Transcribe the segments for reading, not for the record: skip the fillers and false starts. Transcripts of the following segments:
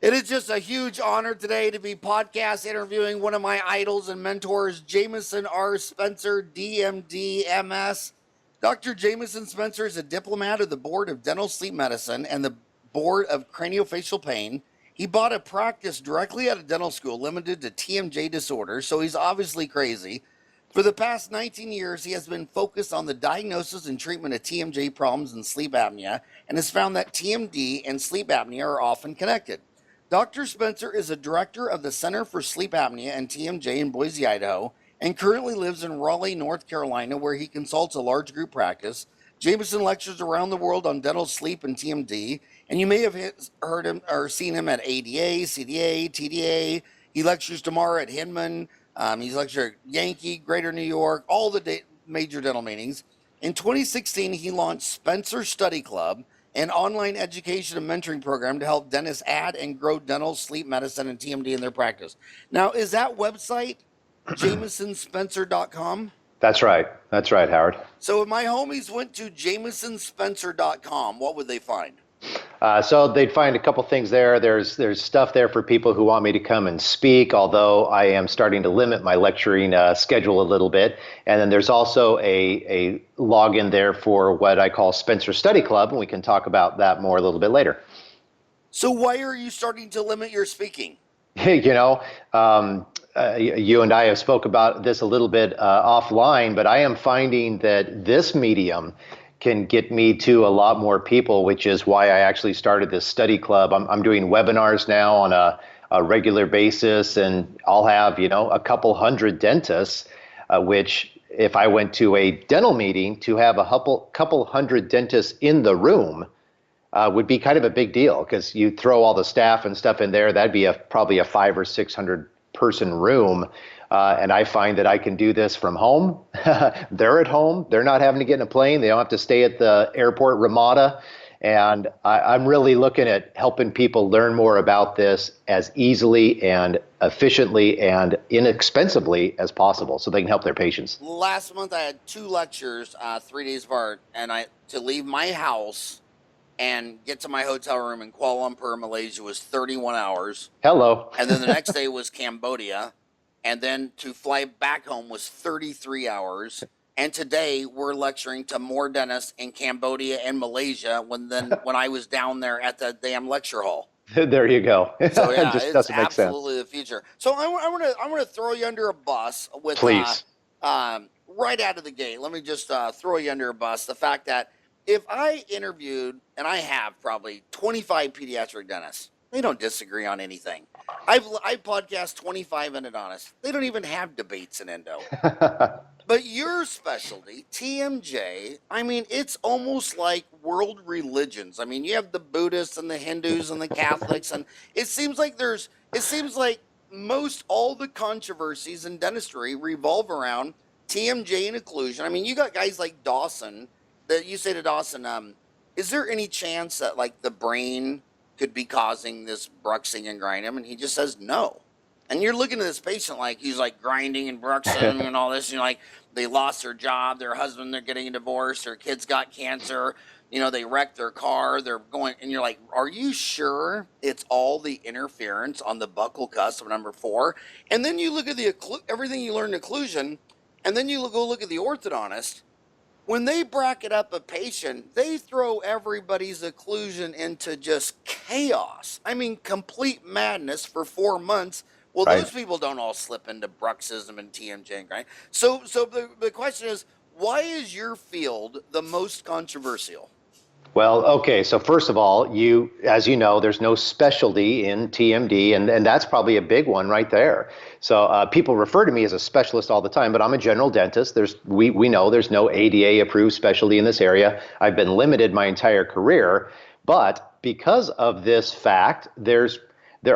It is just a huge honor today to be podcast interviewing one of my idols and mentors, Jamison R. Spencer, DMD, MS. Dr. Jamison Spencer is a diplomat of the Board of Dental Sleep Medicine and the Board of Craniofacial Pain. He bought a practice directly out of dental school limited to TMJ disorders, so he's obviously crazy. For the past 19 years, he has been focused on the diagnosis and treatment of TMJ problems and sleep apnea and has found that TMD and sleep apnea are often connected. Dr. Spencer is a director of the Center for Sleep Apnea and TMJ in Boise, Idaho, and currently lives in Raleigh, North Carolina, where he consults a large group practice. Jamison lectures around the world on dental sleep and TMD, and you may have heard him or seen him at ADA, CDA, TDA. He lectures tomorrow at Hinman. He's lectured at Yankee, Greater New York, all the major dental meetings. In 2016, he launched Spencer Study Club, an online education and mentoring program to help dentists add and grow dental, sleep medicine, and TMD in their practice. Now, is that website JamisonSpencer.com? That's right. That's right, Howard. So if my homies went to JamisonSpencer.com, what would they find? So they'd find a couple things there. There's stuff there for people who want me to come and speak, although I am starting to limit my lecturing schedule a little bit. And then there's also a login there for what I call Spencer Study Club, and we can talk about that more a little bit later. So why are you starting to limit your speaking? You and I have spoke about this a little bit offline, but I am finding that this medium can get me to a lot more people, which is why I actually started this study club. I'm doing webinars now on a regular basis, and I'll have, a couple hundred dentists, which if I went to a dental meeting, to have a couple hundred dentists in the room would be kind of a big deal, because you throw all the staff and stuff in there, that'd be probably a 500 or 600 person room. And I find that I can do this from home. They're at home. They're not having to get in a plane. They don't have to stay at the airport Ramada. And I'm really looking at helping people learn more about this as easily and efficiently and inexpensively as possible so they can help their patients. Last month I had 2 lectures, 3 days apart, and to leave my house and get to my hotel room in Kuala Lumpur, Malaysia was 31 hours. Hello. And then the next day was Cambodia. And then to fly back home was 33 hours. And today we're lecturing to more dentists in Cambodia and Malaysia when I was down there at the damn lecture hall. There you go. So yeah, it just it's doesn't make sense. absolutely the future. So I'm gonna throw you under a bus with Please. Right out of the gate. Let me just throw you under a bus. The fact that if I interviewed, and I have probably 25 pediatric dentists, they don't disagree on anything. I've podcast 25 endodontists. They don't even have debates in endo. But your specialty, TMJ, I mean, it's almost like world religions. I mean, you have the Buddhists and the Hindus and the Catholics, and it seems like most all the controversies in dentistry revolve around TMJ and occlusion. I mean, you got guys like Dawson that you say to Dawson, is there any chance that like the brain could be causing this bruxing and grinding? And he just says no. And you're looking at this patient like he's like grinding and bruxing and all this. And you're like, they lost their job, their husband, they're getting a divorce, their kids got cancer, they wrecked their car, they're going, and you're like, are you sure it's all the interference on the buccal cusp of number 4? And then you look at everything you learned in occlusion, and then you go look at the orthodontist. When they bracket up a patient, they throw everybody's occlusion into just chaos. I mean, complete madness for 4 months. Well, Right. Those people don't all slip into bruxism and TMJ, right? So the question is, why is your field the most controversial? Well, okay. So first of all, as you know, there's no specialty in TMD, and that's probably a big one right there. So people refer to me as a specialist all the time, but I'm a general dentist. We know there's no ADA approved specialty in this area. I've been limited my entire career, but because of this fact, there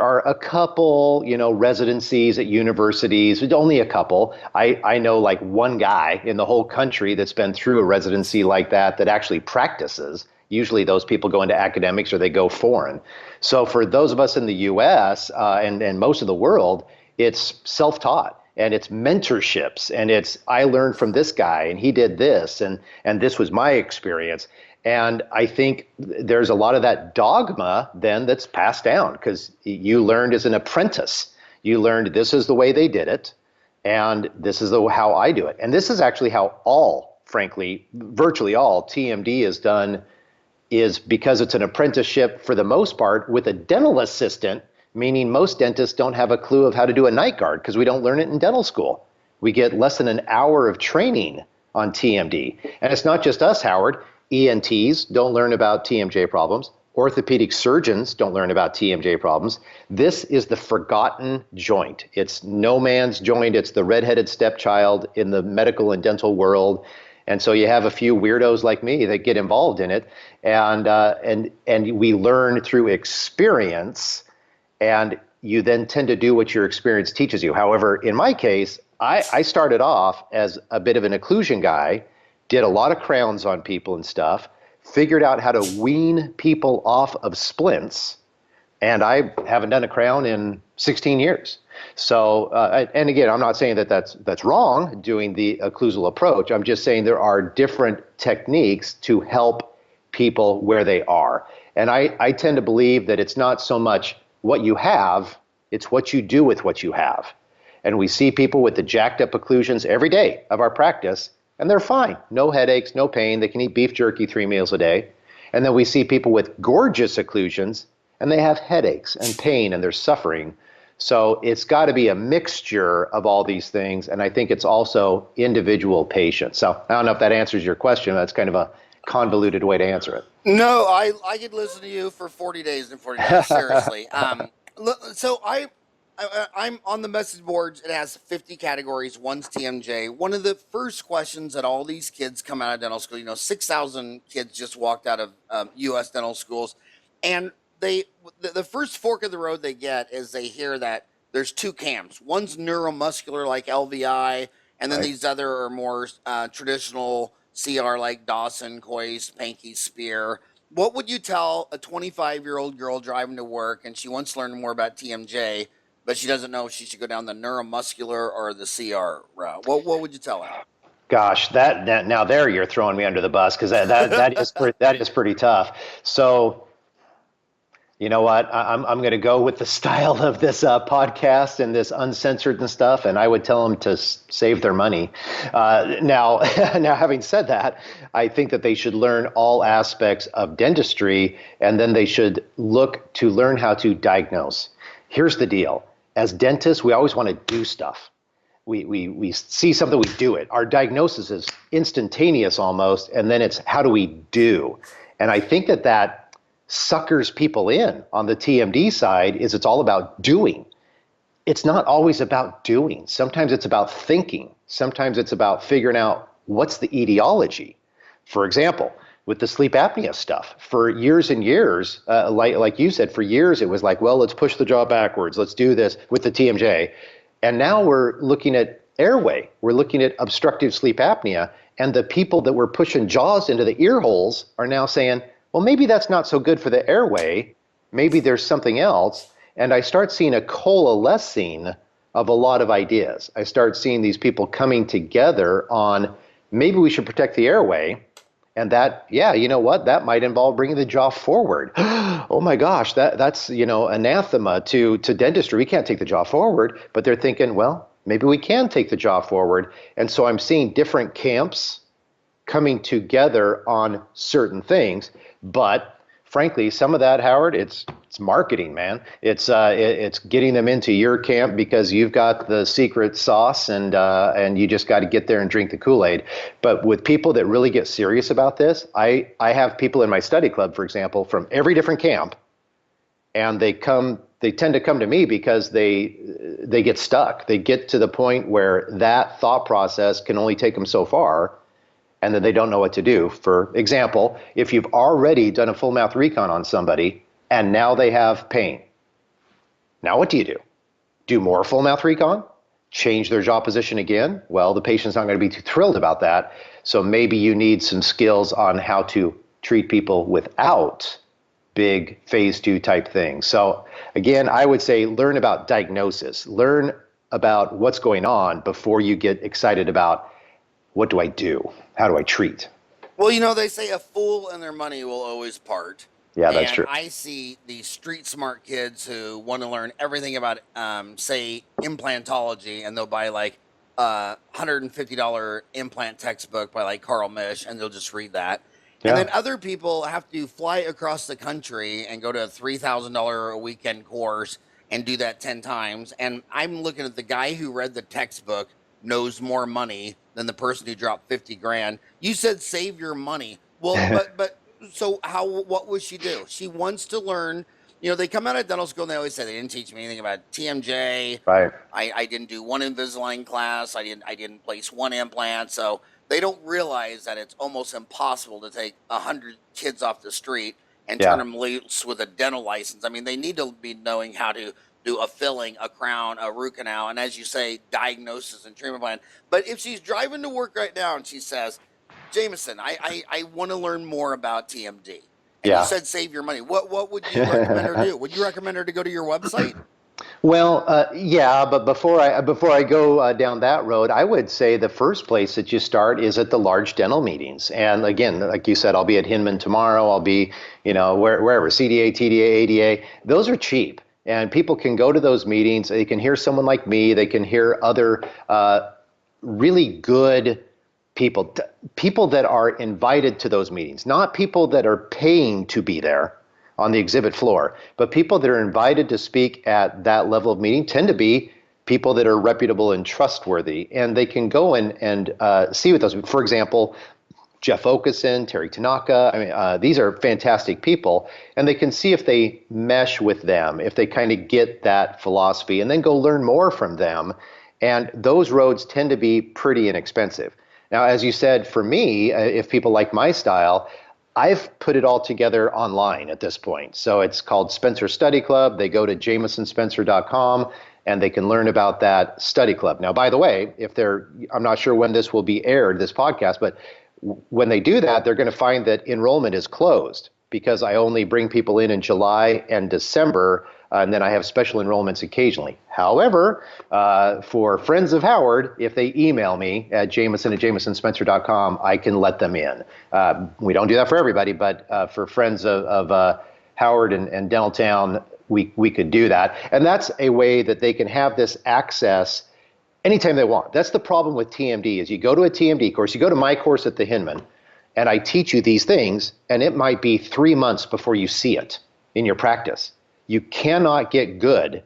are a couple, residencies at universities, only a couple. I know like one guy in the whole country that's been through a residency like that actually practices. Usually those people go into academics or they go foreign. So for those of us in the US and most of the world, it's self-taught. And it's mentorships, and it's I learned from this guy, and he did this, and this was my experience. And I think there's a lot of that dogma then that's passed down because you learned as an apprentice. You learned this is the way they did it, and this is how I do it. And this is actually how frankly, virtually all TMD is done, is because it's an apprenticeship for the most part with a dental assistant, meaning most dentists don't have a clue of how to do a night guard because we don't learn it in dental school. We get less than an hour of training on TMD. And it's not just us, Howard. ENTs don't learn about TMJ problems. Orthopedic surgeons don't learn about TMJ problems. This is the forgotten joint. It's no man's joint. It's the redheaded stepchild in the medical and dental world. And so you have a few weirdos like me that get involved in it. And we learn through experience, and you then tend to do what your experience teaches you. However, in my case, I started off as a bit of an occlusion guy, did a lot of crowns on people and stuff, figured out how to wean people off of splints, and I haven't done a crown in 16 years. So, and again, I'm not saying that that's wrong, doing the occlusal approach. I'm just saying there are different techniques to help people where they are. And I tend to believe that it's not so much what you have, it's what you do with what you have. And we see people with the jacked up occlusions every day of our practice, and they're fine. No headaches, no pain. They can eat beef jerky 3 meals a day. And then we see people with gorgeous occlusions, and they have headaches and pain, and they're suffering. So it's got to be a mixture of all these things, and I think it's also individual patients. So I don't know if that answers your question. That's kind of a convoluted way to answer it. No, I could listen to you for 40 days and 40 days, seriously. So I'm on the message boards. It has 50 categories. One's TMJ. One of the first questions that all these kids come out of dental school, 6,000 kids just walked out of U.S. dental schools, and the first fork of the road they get is they hear that there's two camps. One's neuromuscular like LVI, and then these other are more traditional CR like Dawson, Coist, Pankey, Spear. What would you tell a 25-year-old girl driving to work and she wants to learn more about TMJ, but she doesn't know if she should go down the neuromuscular or the CR route? What would you tell her? Gosh, that now there you're throwing me under the bus because that is pretty tough. So, you know what? I'm going to go with the style of this podcast and this uncensored and stuff, and I would tell them to save their money. Now, having said that, I think that they should learn all aspects of dentistry, and then they should look to learn how to diagnose. Here's the deal. As dentists, we always want to do stuff. We see something, we do it. Our diagnosis is instantaneous almost, and then it's how do we do? And I think that suckers people in on the TMD side is it's all about doing. It's not always about doing. Sometimes it's about thinking. Sometimes it's about figuring out what's the etiology. For example, with the sleep apnea stuff, for years and years, like you said, for years it was like, well, let's push the jaw backwards. Let's do this with the TMJ. And now we're looking at airway. We're looking at obstructive sleep apnea. And the people that were pushing jaws into the ear holes are now saying, well, maybe that's not so good for the airway. Maybe there's something else. And I start seeing a coalescing of a lot of ideas. I start seeing these people coming together on maybe we should protect the airway. And that, yeah, you know what? That might involve bringing the jaw forward. Oh my gosh, that's anathema to dentistry. We can't take the jaw forward. But they're thinking, well, maybe we can take the jaw forward. And so I'm seeing different camps coming together on certain things. But frankly, some of that, Howard, it's marketing, man. It's getting them into your camp because you've got the secret sauce, and you just got to get there and drink the Kool-Aid. But with people that really get serious about this, I have people in my study club, for example, from every different camp, and they tend to come to me because they get stuck. They get to the point where that thought process can only take them so far, and then they don't know what to do. For example, if you've already done a full mouth recon on somebody and now they have pain, now what do? Do more full mouth recon? Change their jaw position again? Well, the patient's not going to be too thrilled about that. So maybe you need some skills on how to treat people without big phase 2 type things. So again, I would say learn about diagnosis. Learn about what's going on before you get excited about what do I do? How do I treat? Well, you know, they say a fool and their money will always part. Yeah, that's And true. I see these street smart kids who want to learn everything about, say, implantology, and they'll buy like a $150 implant textbook by like Carl Misch, and they'll just read that. And then Yeah. other people have to fly across the country and go to a $3,000 a weekend course and do that 10 times. And I'm looking at the guy who read the textbook knows more money than the person who dropped 50 grand. You said save your money. Well, but so what would she do? She wants to learn. You know, they come out of dental school and they always say they didn't teach me anything about TMJ. Right. I didn't do one Invisalign class. I didn't place one implant. So they don't realize that it's almost impossible to take 100 kids off the street and turn Yeah. them loose with a dental license. I mean, they need to be knowing how to do a filling, a crown, a root canal, and as you say, diagnosis and treatment plan. But if she's driving to work right now and she says, Jameson, I want to learn more about TMD. And you Yeah. said save your money. What would you recommend her do? Would you recommend her to go to your website? Well, yeah, but before I go down that road, I would say the first place that you start is at the large dental meetings. And again, like you said, I'll be at Hinman tomorrow. I'll be, wherever, CDA, TDA, ADA. Those are cheap, and people can go to those meetings. They can hear someone like me. They can hear other really good people that are invited to those meetings, not people that are paying to be there on the exhibit floor, but people that are invited to speak at that level of meeting tend to be people that are reputable and trustworthy, and they can go and see with those. For example, Jeff Okeson, Terry Tanaka. I mean, these are fantastic people, and they can see if they mesh with them, if they kind of get that philosophy, and then go learn more from them. And those roads tend to be pretty inexpensive. Now, as you said, for me, if people like my style, I've put it all together online at this point. So it's called Spencer Study Club. They go to jamisonspencer.com and they can learn about that study club. Now, by the way, I'm not sure when this will be aired, this podcast, but when they do that, they're going to find that enrollment is closed because I only bring people in July and December, and then I have special enrollments occasionally. However, for friends of Howard, if they email me at jamison@jamisonspencer.com, I can let them in. We don't do that for everybody, but for friends of Howard and Dentaltown, we could do that. And that's a way that they can have this access anytime they want. That's the problem with TMD is you go to a TMD course, you go to my course at the Hinman, and I teach you these things, and it might be 3 months before you see it in your practice. You cannot get good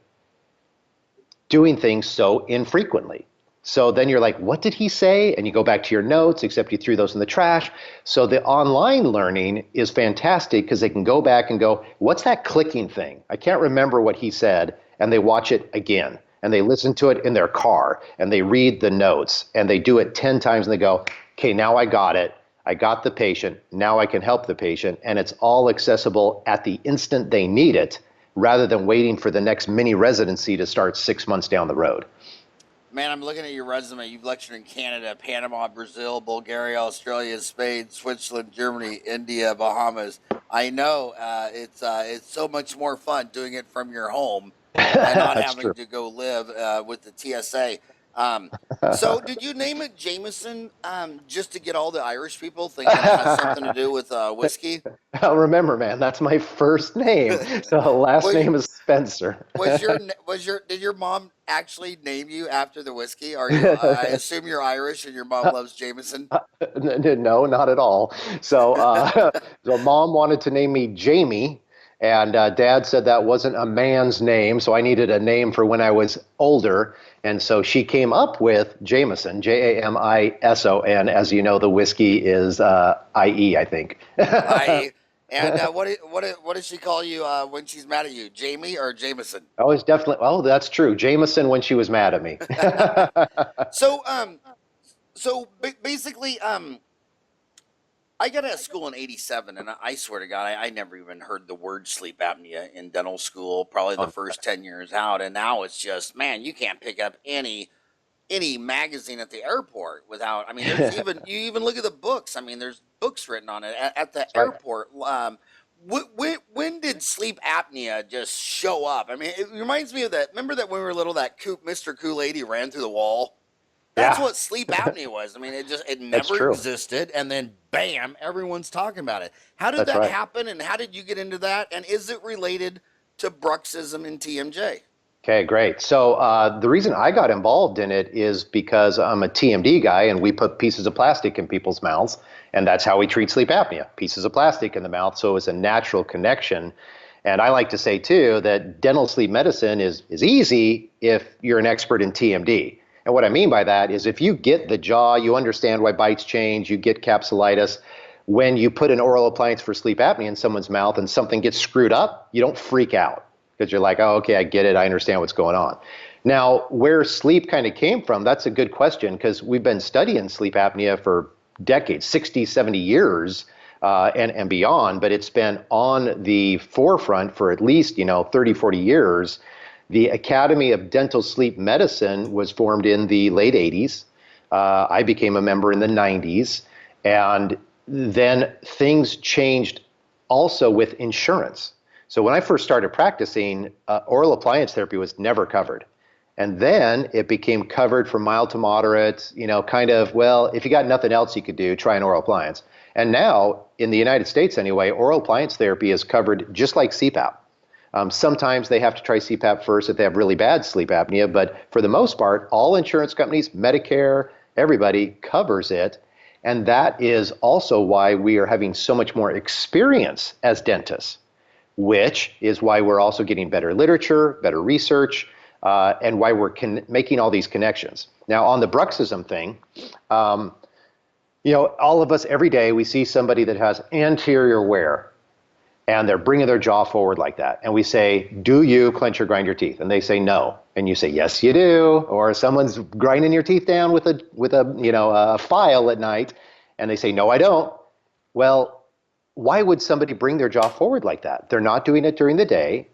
doing things so infrequently. So then you're like, what did he say? And you go back to your notes, except you threw those in the trash. So the online learning is fantastic because they can go back and go, what's that clicking thing? I can't remember what he said. And they watch it again. And they listen to it in their car. And they read the notes. And they do it 10 times. And they go, okay, now I got it. I got the patient. Now I can help the patient. And it's all accessible at the instant they need it, rather than waiting for the next mini-residency to start 6 months down the road. Man, I'm looking at your resume. You've lectured in Canada, Panama, Brazil, Bulgaria, Australia, Spain, Switzerland, Germany, India, Bahamas. I know it's so much more fun doing it from your home and not That's having true. to go live with the TSA. So, did you name it Jameson just to get all the Irish people thinking it has something to do with whiskey? Remember, man, that's my first name. So the last was name is Spencer. did your mom actually name you after the whiskey? Are you? I assume you're Irish and your mom loves Jameson. No, not at all. So, so mom wanted to name me Jamie, and dad said that wasn't a man's name, so I needed a name for when I was older. And so she came up with Jamison, Jamison. As you know, the whiskey is IE, I think. I and what does she call you when she's mad at you? Jamie or Jameson? Oh, it's definitely. Oh, that's true. Jameson when she was mad at me. So basically I got out of school in '87, and I swear to God, I never even heard the word sleep apnea in dental school. Probably the first 10 years out, and now it's just, man, you can't pick up any magazine at the airport without. I mean, there's even you even look at the books. I mean, there's books written on it at the That's right. airport. When did sleep apnea just show up? I mean, it reminds me of that. Remember that when we were little, that Mr. Kool-Aid he ran through the wall. That's Yeah, what sleep apnea was. I mean, it that's never true. existed, and then bam, everyone's talking about it. How did That's that right. happen, and how did you get into that? And is it related to bruxism and TMJ? Okay, great. So the reason I got involved in it is because I'm a TMD guy, and we put pieces of plastic in people's mouths, and that's how we treat sleep apnea, pieces of plastic in the mouth. So it's a natural connection. And I like to say too that dental sleep medicine is easy if you're an expert in TMD. And what I mean by that is if you get the jaw, you understand why bites change, you get capsulitis. When you put an oral appliance for sleep apnea in someone's mouth and something gets screwed up, you don't freak out because you're like, oh, okay, I get it. I understand what's going on. Now, where sleep kind of came from, that's a good question because we've been studying sleep apnea for decades, 60, 70 years and beyond, but it's been on the forefront for at least, 30, 40 years. The Academy of Dental Sleep Medicine was formed in the late 80s. I became a member in the 90s. And then things changed also with insurance. So when I first started practicing, oral appliance therapy was never covered. And then it became covered from mild to moderate, kind of, well, if you got nothing else you could do, try an oral appliance. And now, in the United States anyway, oral appliance therapy is covered just like CPAP. Sometimes they have to try CPAP first if they have really bad sleep apnea, but for the most part, all insurance companies, Medicare, everybody covers it. And that is also why we are having so much more experience as dentists, which is why we're also getting better literature, better research, and why we're making all these connections. Now, on the bruxism thing, all of us every day, we see somebody that has anterior wear and they're bringing their jaw forward like that. And we say, do you clench or grind your teeth? And they say, no. And you say, yes, you do. Or someone's grinding your teeth down with a file at night and they say, no, I don't. Well, why would somebody bring their jaw forward like that? They're not doing it during the day.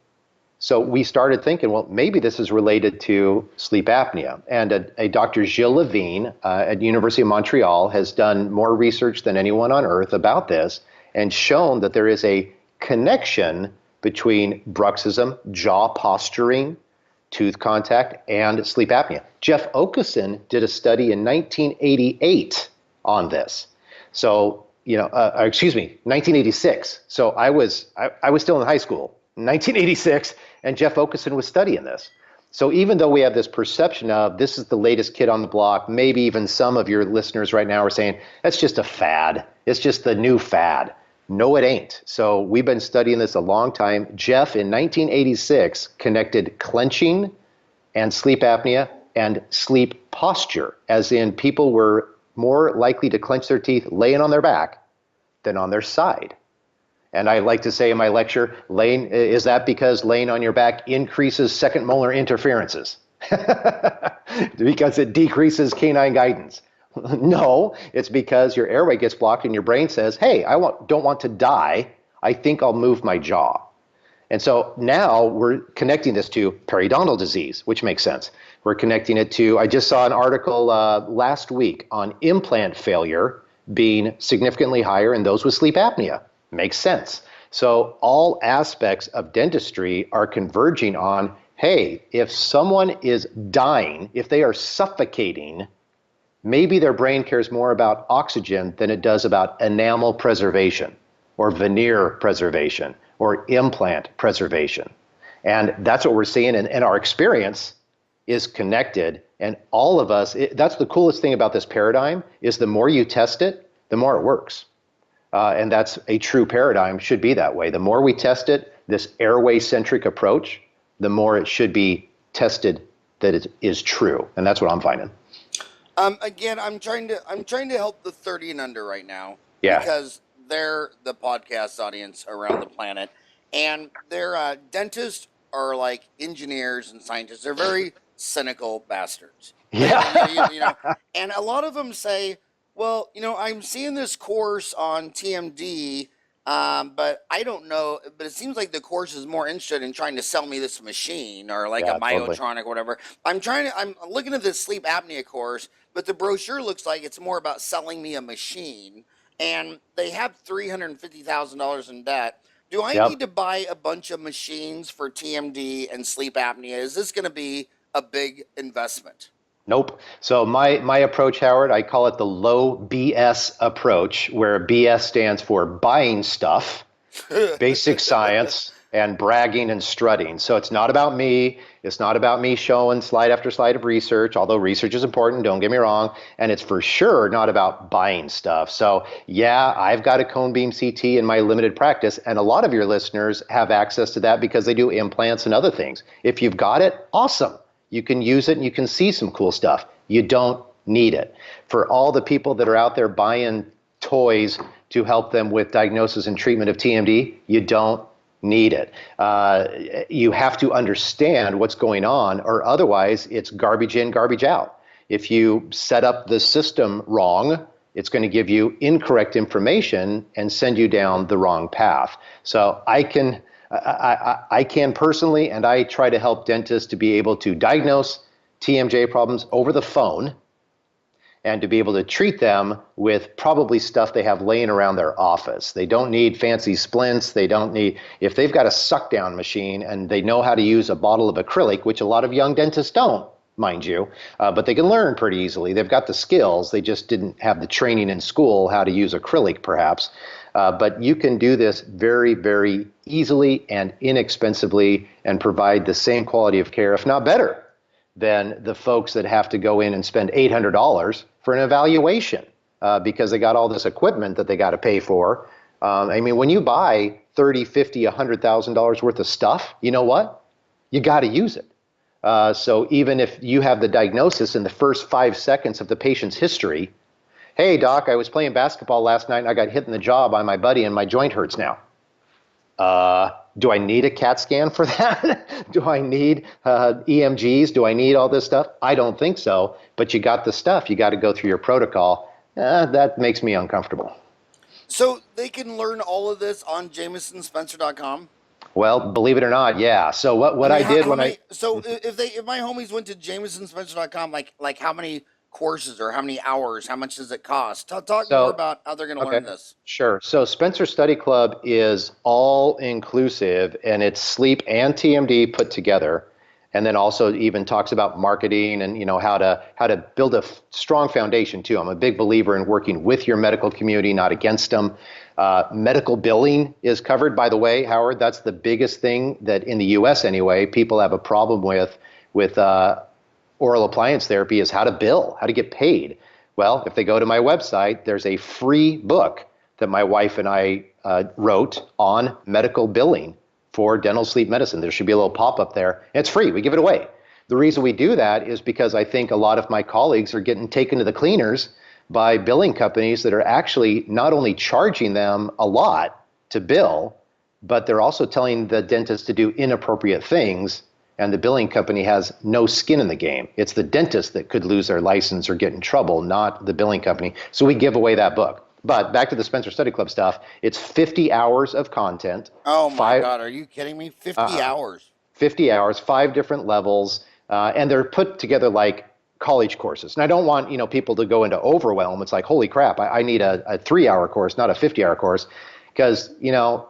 So we started thinking, well, maybe this is related to sleep apnea. And a Dr. Gilles Levine at University of Montreal has done more research than anyone on earth about this and shown that there is a connection between bruxism, jaw posturing, tooth contact, and sleep apnea. Jeff Okeson did a study in 1988 on this. So, 1986. So I was still in high school, 1986, and Jeff Okeson was studying this. So even though we have this perception of this is the latest kid on the block, maybe even some of your listeners right now are saying, that's just a fad. It's just the new fad. No, it ain't. So we've been studying this a long time. Jeff, in 1986, connected clenching and sleep apnea and sleep posture, as in people were more likely to clench their teeth laying on their back than on their side. And I like to say in my lecture, is that because laying on your back increases second molar interferences? Because it decreases canine guidance. No, it's because your airway gets blocked and your brain says, hey, don't want to die. I think I'll move my jaw. And so now we're connecting this to periodontal disease, which makes sense. We're connecting it to, I just saw an article last week on implant failure being significantly higher in those with sleep apnea. Makes sense. So all aspects of dentistry are converging on, hey, if someone is dying, if they are suffocating, maybe their brain cares more about oxygen than it does about enamel preservation or veneer preservation or implant preservation. And that's what we're seeing. And our experience is connected. And all of us, that's the coolest thing about this paradigm is the more you test it, the more it works. And that's a true paradigm, should be that way. The more we test it, this airway-centric approach, the more it should be tested that it is true. And that's what I'm finding. Again, I'm trying to help the 30 and under right now Yeah. because they're the podcast audience around the planet, and their dentists are like engineers and scientists. They're very cynical bastards. Yeah. And a lot of them say, well, I'm seeing this course on TMD, but I don't know. But it seems like the course is more interested in trying to sell me this machine or like a Yeah, totally. Biotronic or whatever. I'm looking at this sleep apnea course, but the brochure looks like it's more about selling me a machine. And they have $350,000 in debt. Do I need Yep. to buy a bunch of machines for TMD and sleep apnea? Is this going to be a big investment? Nope. So my approach, Howard, I call it the low BS approach, where BS stands for buying stuff, basic science, and bragging and strutting. So it's not about me. It's not about me showing slide after slide of research, although research is important, don't get me wrong. And it's for sure not about buying stuff. So yeah, I've got a cone beam CT in my limited practice, and a lot of your listeners have access to that because they do implants and other things. If you've got it, awesome. You can use it and you can see some cool stuff. You don't need it. For all the people that are out there buying toys to help them with diagnosis and treatment of TMD, you don't need it. You have to understand what's going on, or otherwise it's garbage in, garbage out. If you set up the system wrong, it's going to give you incorrect information and send you down the wrong path. So I can personally, and I try to help dentists to be able to diagnose TMJ problems over the phone and to be able to treat them with probably stuff they have laying around their office. They don't need fancy splints. They don't need, if they've got a suck down machine and they know how to use a bottle of acrylic, which a lot of young dentists don't, mind you, but they can learn pretty easily. They've got the skills. They just didn't have the training in school how to use acrylic perhaps. But you can do this very, very easily and inexpensively and provide the same quality of care, if not better, than the folks that have to go in and spend $800 for an evaluation because they got all this equipment that they got to pay for. I mean, when you buy $30, $50, $100,000 worth of stuff, you know what? You got to use it. So even if you have the diagnosis in the first 5 seconds of the patient's history, hey, doc, I was playing basketball last night and I got hit in the jaw by my buddy and my joint hurts now. Do I need a CAT scan for that? Do I need EMGs? Do I need all this stuff? I don't think so, but you got the stuff. You got to go through your protocol. That makes me uncomfortable. So they can learn all of this on JamisonSpencer.com? Well, believe it or not, yeah. So what I did when I... So if my homies went to JamisonSpencer.com, like how many courses or how many hours, how much does it cost? Talk more about how they're going to learn this. Sure. So Spencer Study Club is all inclusive, and it's sleep and TMD put together, and then also even talks about marketing and how to build a strong foundation too. I'm a big believer in working with your medical community, not against them. Medical billing is covered, by the way, Howard. That's the biggest thing that in the U.S. anyway people have a problem with oral appliance therapy is how to bill, how to get paid. Well, if they go to my website, there's a free book that my wife and I wrote on medical billing for dental sleep medicine. There should be a little pop-up there. And it's free. We give it away. The reason we do that is because I think a lot of my colleagues are getting taken to the cleaners by billing companies that are actually not only charging them a lot to bill, but they're also telling the dentist to do inappropriate things. And the billing company has no skin in the game. It's the dentist that could lose their license or get in trouble, not the billing company. So we give away that book. But back to the Spencer Study Club stuff, it's 50 hours of content. Oh my God, are you kidding me? 50 hours. 50 hours, 5 different levels, and they're put together like college courses. And I don't want people to go into overwhelm. It's like, holy crap, I need a 3-hour course, not a 50-hour course. Because,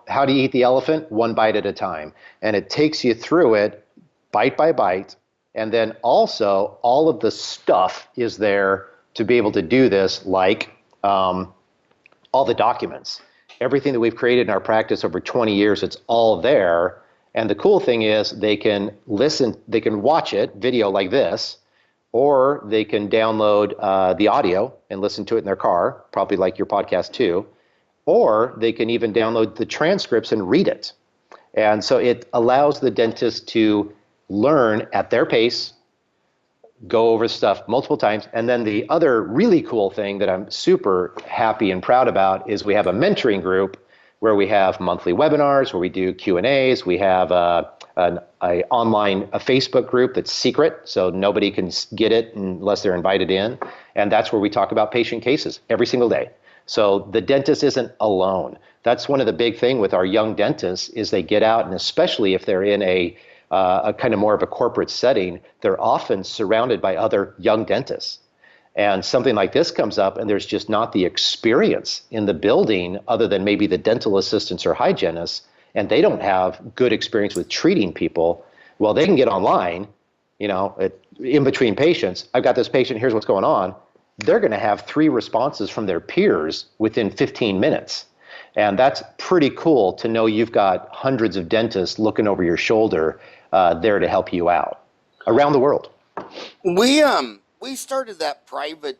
how do you eat the elephant? One bite at a time. And it takes you through it bite by bite, and then also all of the stuff is there to be able to do this, like all the documents. Everything that we've created in our practice over 20 years, it's all there. And the cool thing is they can listen, they can watch it, video like this, or they can download the audio and listen to it in their car, probably like your podcast too, or they can even download the transcripts and read it. And so it allows the dentist to learn at their pace, go over stuff multiple times. And then the other really cool thing that I'm super happy and proud about is we have a mentoring group where we have monthly webinars, where we do Q&As. We have an online Facebook group that's secret, so nobody can get it unless they're invited in. And that's where we talk about patient cases every single day. So the dentist isn't alone. That's one of the big things with our young dentists is they get out, and especially if they're in a kind of more of a corporate setting, they're often surrounded by other young dentists. And something like this comes up and there's just not the experience in the building other than maybe the dental assistants or hygienists, and they don't have good experience with treating people. Well, they can get online in between patients, I've got this patient, here's what's going on. They're going to have 3 responses from their peers within 15 minutes. And that's pretty cool to know you've got hundreds of dentists looking over your shoulder there to help you out around the world. We started that private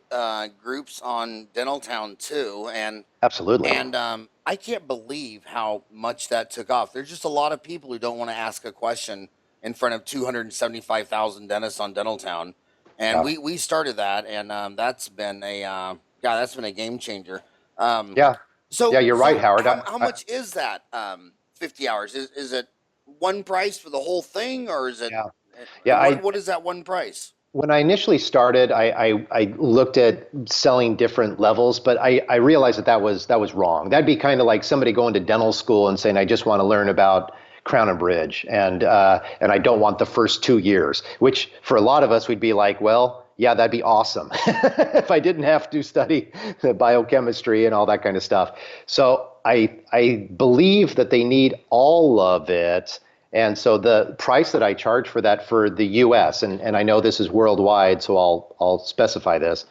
groups on Dentaltown too, and Absolutely. I can't believe how much that took off. There's just a lot of people who don't want to ask a question in front of 275,000 dentists on Dentaltown, and Yeah. we started that, and that's been a game changer. Yeah. Yeah, you're right, Howard. How much is that 50 hours? Is it one price for the whole thing, or is it? Yeah. Yeah. What is that one price? When I initially started, I looked at selling different levels, but I realized that was wrong. That'd be kind of like somebody going to dental school and saying, I just want to learn about crown and bridge, and I don't want the first 2 years, which for a lot of us, we'd be like, well, yeah, that'd be awesome if I didn't have to study the biochemistry and all that kind of stuff. So I believe that they need all of it. And so the price that I charge for that for the US, and I know this is worldwide, so I'll specify this.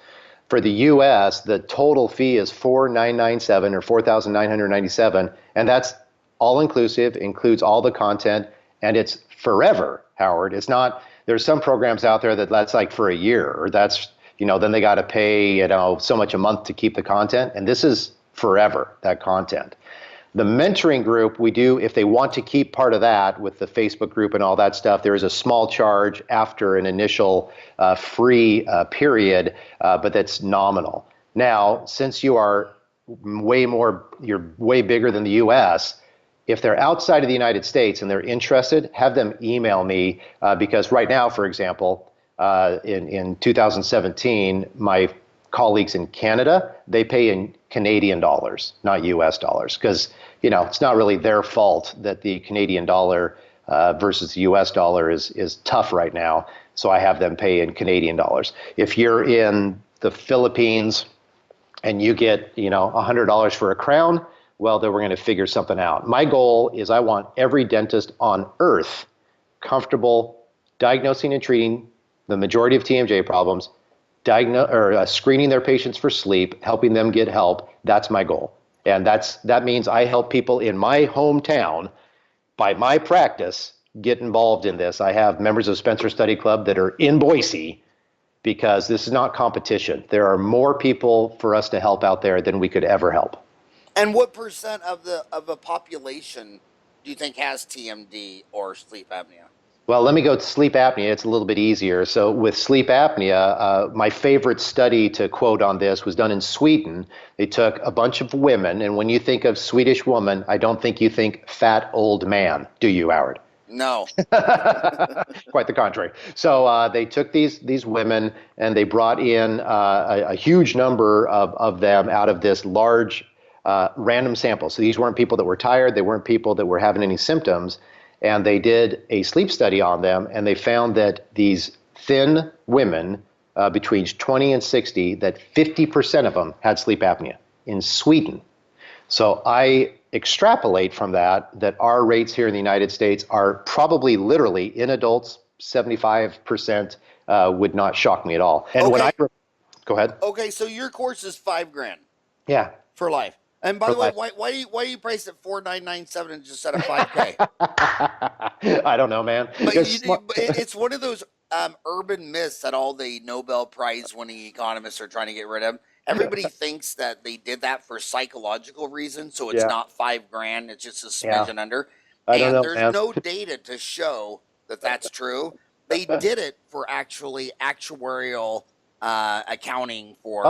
For the US, the total fee is $4,997 or $4,997, and that's all inclusive, includes all the content, and it's forever, Howard. It's not, there's some programs out there that's like for a year, or that's, then they got to pay, so much a month to keep the content, and this is forever, that content. The mentoring group, we do, if they want to keep part of that with the Facebook group and all that stuff, there is a small charge after an initial free period, but that's nominal. Now, since you're way bigger than the US, if they're outside of the United States and they're interested, have them email me because right now, for example, in 2017, my colleagues in Canada, they pay in Canadian dollars, not US dollars, because it's not really their fault that the Canadian dollar versus the US dollar is tough right now. So I have them pay in Canadian dollars. If you're in the Philippines and you get $100 for a crown, well, then we're going to figure something out. My goal is I want every dentist on earth comfortable diagnosing and treating the majority of TMJ problems, screening their patients for sleep, helping them get help. That's my goal. And that means I help people in my hometown by my practice get involved in this. I have members of Spencer Study Club that are in Boise because this is not competition. There are more people for us to help out there than we could ever help. And what percent of the population do you think has TMD or sleep apnea? Well, let me go to sleep apnea. It's a little bit easier. So with sleep apnea, my favorite study to quote on this was done in Sweden. They took a bunch of women, and when you think of Swedish woman, I don't think you think fat old man, do you, Howard? No. Quite the contrary. So they took these women and they brought in a huge number of them out of this large random sample. So these weren't people that were tired. They weren't people that were having any symptoms. And they did a sleep study on them, and they found that these thin women between 20 and 60, that 50% of them had sleep apnea in Sweden. So I extrapolate from that our rates here in the United States are probably literally in adults, 75% would not shock me at all. And okay. Go ahead. Okay, so your course is $5,000. Yeah. For life. And by the way, why do you price it $4,997 and just set a $5,000? I don't know, man. But it's one of those urban myths that all the Nobel Prize winning economists are trying to get rid of. Everybody thinks that they did that for psychological reasons, so it's not $5,000; it's just a smidgen under. I don't know, there's man. no data to show that that's true. They did it for actually actuarial accounting for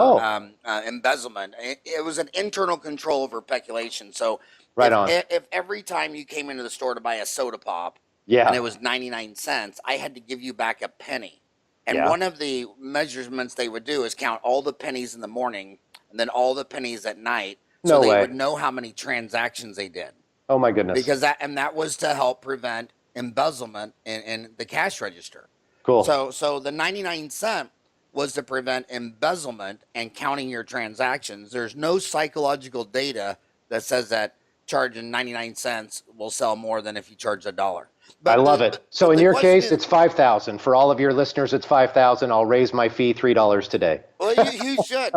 embezzlement. It was an internal control over peculation. So if every time you came into the store to buy a soda pop and it was 99 cents, I had to give you back a penny. And one of the measurements they would do is count all the pennies in the morning and then all the pennies at night. So they would know how many transactions they did. Oh my goodness. Because that was to help prevent embezzlement in the cash register. Cool. So the 99 cent was to prevent embezzlement and counting your transactions. There's no psychological data that says that charging 99 cents will sell more than if you charge $1. I But love it. So in the your question case, is, it's 5,000. For all of your listeners, it's 5,000. I'll raise my fee $3 today. well, you should.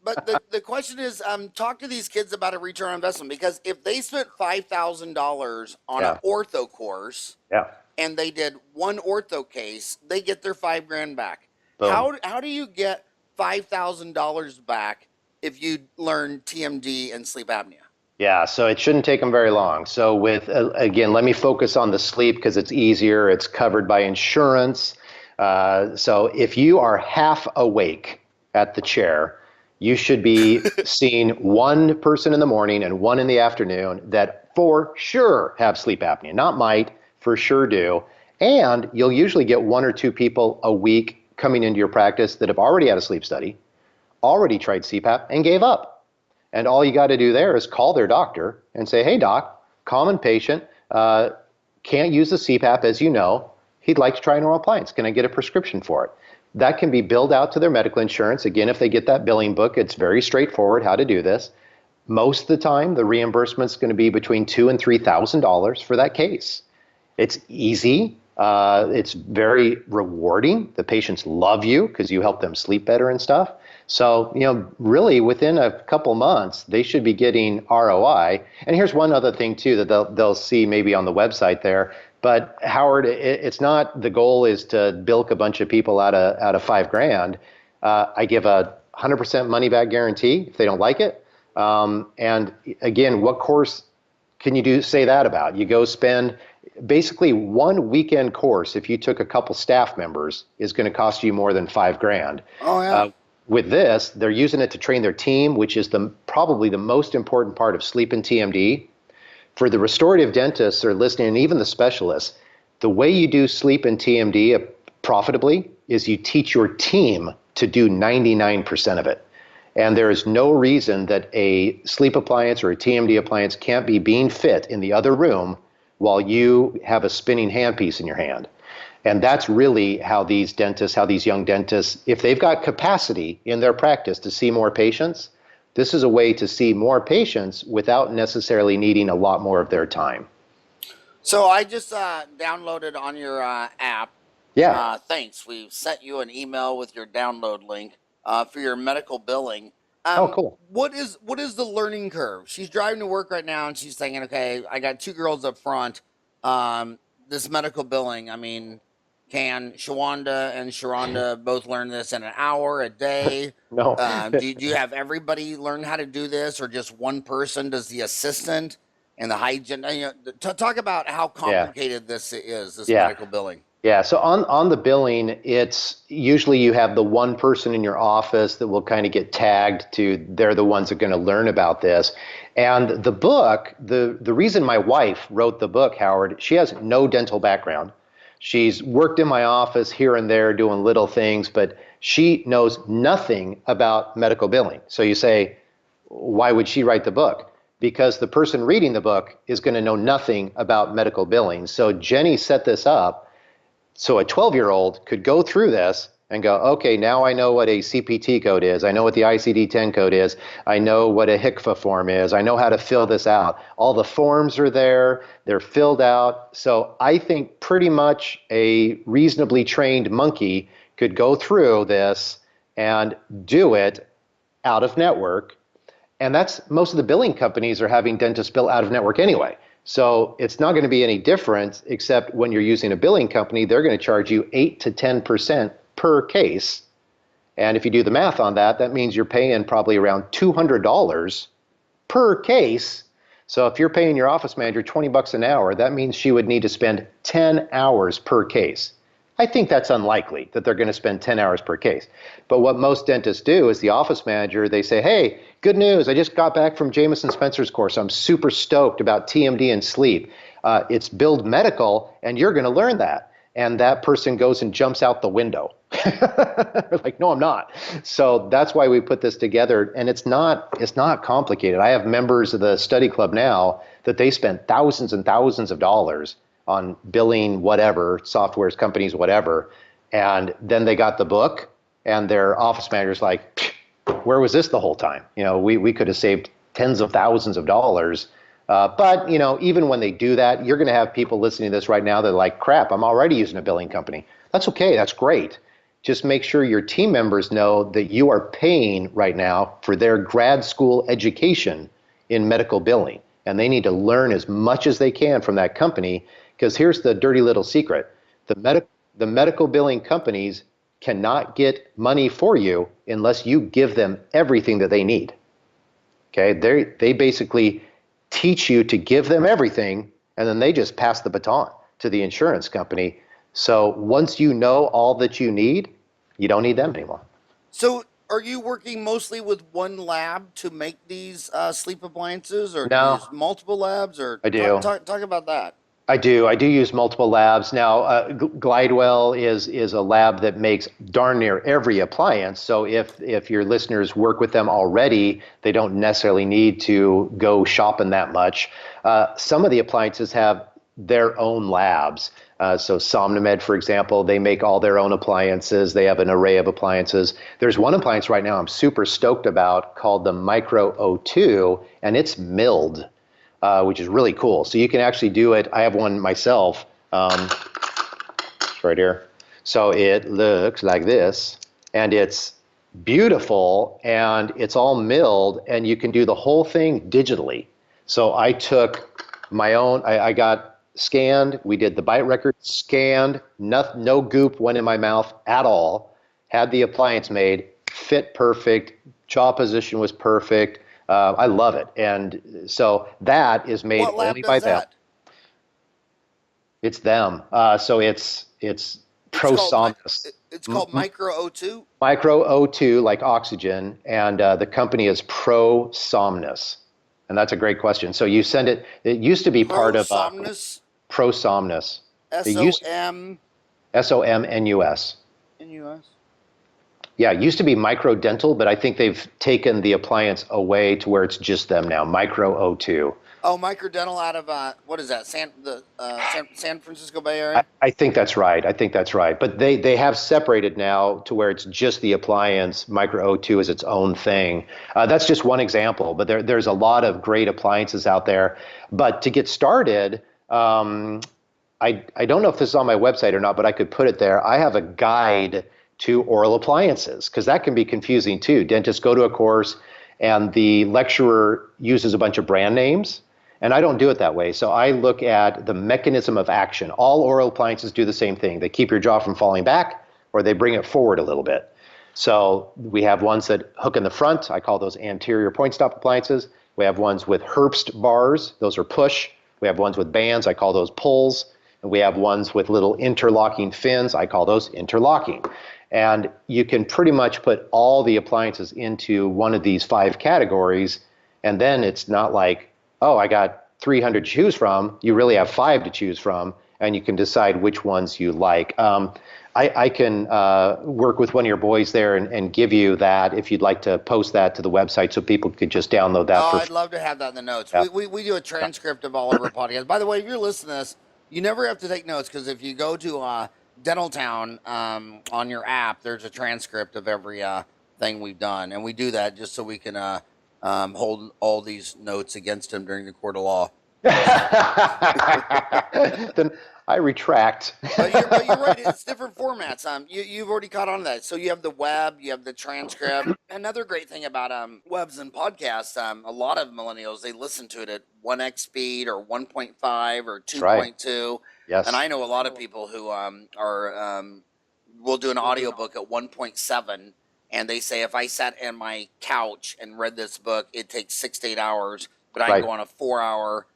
But the question is, talk to these kids about a return on investment, because if they spent $5,000 on an Yeah. ortho course Yeah. and they did one ortho case, they get their $5,000 back. Boom. How do you get $5,000 back if you learn TMD and sleep apnea? Yeah, so it shouldn't take them very long. So with, again, let me focus on the sleep because it's easier. It's covered by insurance. So if you are half awake at the chair, you should be seeing one person in the morning and one in the afternoon that for sure have sleep apnea. Not might, for sure do. And you'll usually get one or two people a week coming into your practice that have already had a sleep study, already tried CPAP, and gave up. And all you got to do there is call their doctor and say, hey, doc, common patient, can't use the CPAP, as you know. He'd like to try an oral appliance. Can I get a prescription for it? That can be billed out to their medical insurance. Again, if they get that billing book, it's very straightforward how to do this. Most of the time, the reimbursement's going to be between $2,000 and $3,000 for that case. It's easy. It's very rewarding. The patients love you because you help them sleep better and stuff. So, really within a couple months, they should be getting ROI. And here's one other thing too that they'll see maybe on the website there. But Howard, it's not the goal is to bilk a bunch of people out of $5,000. I give a 100% money back guarantee if they don't like it. And again, what course can you say that about? You go spend basically one weekend course. If you took a couple staff members, is going to cost you more than $5,000. Oh yeah. With this, they're using it to train their team, which is probably the most important part of sleep and TMD. For the restorative dentists that are listening, and even the specialists, the way you do sleep and TMD profitably is you teach your team to do 99% of it. And there is no reason that a sleep appliance or a TMD appliance can't be being fit in the other room while you have a spinning handpiece in your hand. And that's really how these young dentists, if they've got capacity in their practice to see more patients, this is a way to see more patients without necessarily needing a lot more of their time. So I just downloaded on your app. Yeah. Thanks. We sent you an email with your download link for your medical billing. Oh, cool. What is the learning curve? She's driving to work right now and she's thinking, okay, I got two girls up front. This medical billing, I mean, can Shawanda and Sharonda both learn this in an hour, a day? No. Do you have everybody learn how to do this, or just one person? Does the assistant and the hygiene? Talk about how complicated this is, this medical billing. Yeah, so on the billing, it's usually you have the one person in your office that will kind of get tagged to, they're the ones that are going to learn about this. And the book, the reason my wife wrote the book, Howard, she has no dental background. She's worked in my office here and there doing little things, but she knows nothing about medical billing. So you say, why would she write the book? Because the person reading the book is going to know nothing about medical billing. So Jenny set this up so a 12-year-old could go through this and go, okay, now I know what a CPT code is. I know what the ICD-10 code is. I know what a HCFA form is. I know how to fill this out. All the forms are there. They're filled out. So I think pretty much a reasonably trained monkey could go through this and do it out of network. And that's most of the billing companies are having dentists bill out of network anyway. So it's not going to be any different, except when you're using a billing company, they're going to charge you 8 to 10% per case. And if you do the math on that, that means you're paying probably around $200 per case. So if you're paying your office manager $20 an hour, that means she would need to spend 10 hours per case. I think that's unlikely that they're going to spend 10 hours per case. But what most dentists do is the office manager, they say, hey, good news. I just got back from Jamison Spencer's course. I'm super stoked about TMD and sleep. It's billed medical, and you're going to learn that. And that person goes and jumps out the window. Like, no, I'm not. So that's why we put this together. And it's not complicated. I have members of the study club now that they spend thousands and thousands of dollars on billing whatever, softwares, companies, whatever. And then they got the book and their office manager's like, where was this the whole time? We could have saved tens of thousands of dollars But even when they do that, you're going to have people listening to this right now that are like, crap, I'm already using a billing company. That's okay. That's great. Just make sure your team members know that you are paying right now for their grad school education in medical billing. And they need to learn as much as they can from that company, because here's the dirty little secret. The medical billing companies cannot get money for you unless you give them everything that they need. Okay, they basically teach you to give them everything, and then they just pass the baton to the insurance company. So once you know all that you need, you don't need them anymore. So are you working mostly with one lab to make these sleep appliances, or do you No, use multiple labs? Or I talk, do. talk, talk about that. I do. I do use multiple labs. Now, Glidewell is a lab that makes darn near every appliance. So if your listeners work with them already, they don't necessarily need to go shopping that much. Some of the appliances have their own labs. So Somnomed, for example, they make all their own appliances. They have an array of appliances. There's one appliance right now I'm super stoked about called the Micro O2, and it's milled. Which is really cool. So you can actually do it. I have one myself. It's right here. So it looks like this, and it's beautiful, and it's all milled, and you can do the whole thing digitally. So I took my own, I got scanned. We did the bite record, scanned, no goop went in my mouth at all. Had the appliance made, fit perfect, jaw position was perfect. I love it. And so that is made What lab only by does them. that? It's them. So it's It's called ProSomnus. it's called Micro O2. Micro O2, like oxygen, and the company is ProSomnus. And that's a great question. So you send it, it used to be part of ProSomnus. ProSomnus. It used SOM SOMNUS. in US. Yeah, it used to be Micro Dental, but I think they've taken the appliance away to where it's just them now, Micro O2. Oh, Microdental out of what is that? San Francisco Bay Area. I think that's right. I think that's right. But they have separated now to where it's just the appliance. Micro O2 is its own thing. That's just one example, but there's a lot of great appliances out there. But to get started, I don't know if this is on my website or not, but I could put it there. I have a guide to oral appliances, because that can be confusing too. Dentists go to a course and the lecturer uses a bunch of brand names, and I don't do it that way. So I look at the mechanism of action. All oral appliances do the same thing. They keep your jaw from falling back, or they bring it forward a little bit. So we have ones that hook in the front. I call those anterior point stop appliances. We have ones with Herbst bars. Those are push. We have ones with bands. I call those pulls. And we have ones with little interlocking fins. I call those interlocking. And you can pretty much put all the appliances into one of these 5 categories. And then it's not like, oh, I got 300 to choose from. You really have 5 to choose from, and you can decide which ones you like. I can work with one of your boys there and give you that if you'd like to post that to the website so people could just download that. Oh, I'd love to have that in the notes. Yeah. We do a transcript of all of our podcasts. By the way, if you're listening to this, you never have to take notes, because if you go to Dentaltown on your app, there's a transcript of every thing we've done, and we do that just so we can hold all these notes against him during the court of law. Then I retract. But you're right. It's different formats. You've already caught on to that. So you have the web, you have the transcript. Another great thing about webs and podcasts, a lot of millennials, they listen to it at 1x speed or 1.5 or 2.2. Yes. And I know a lot of people who will do an audiobook at 1.7, and they say, if I sat in my couch and read this book, it takes 6 to 8 hours, but I can go on a 4-hour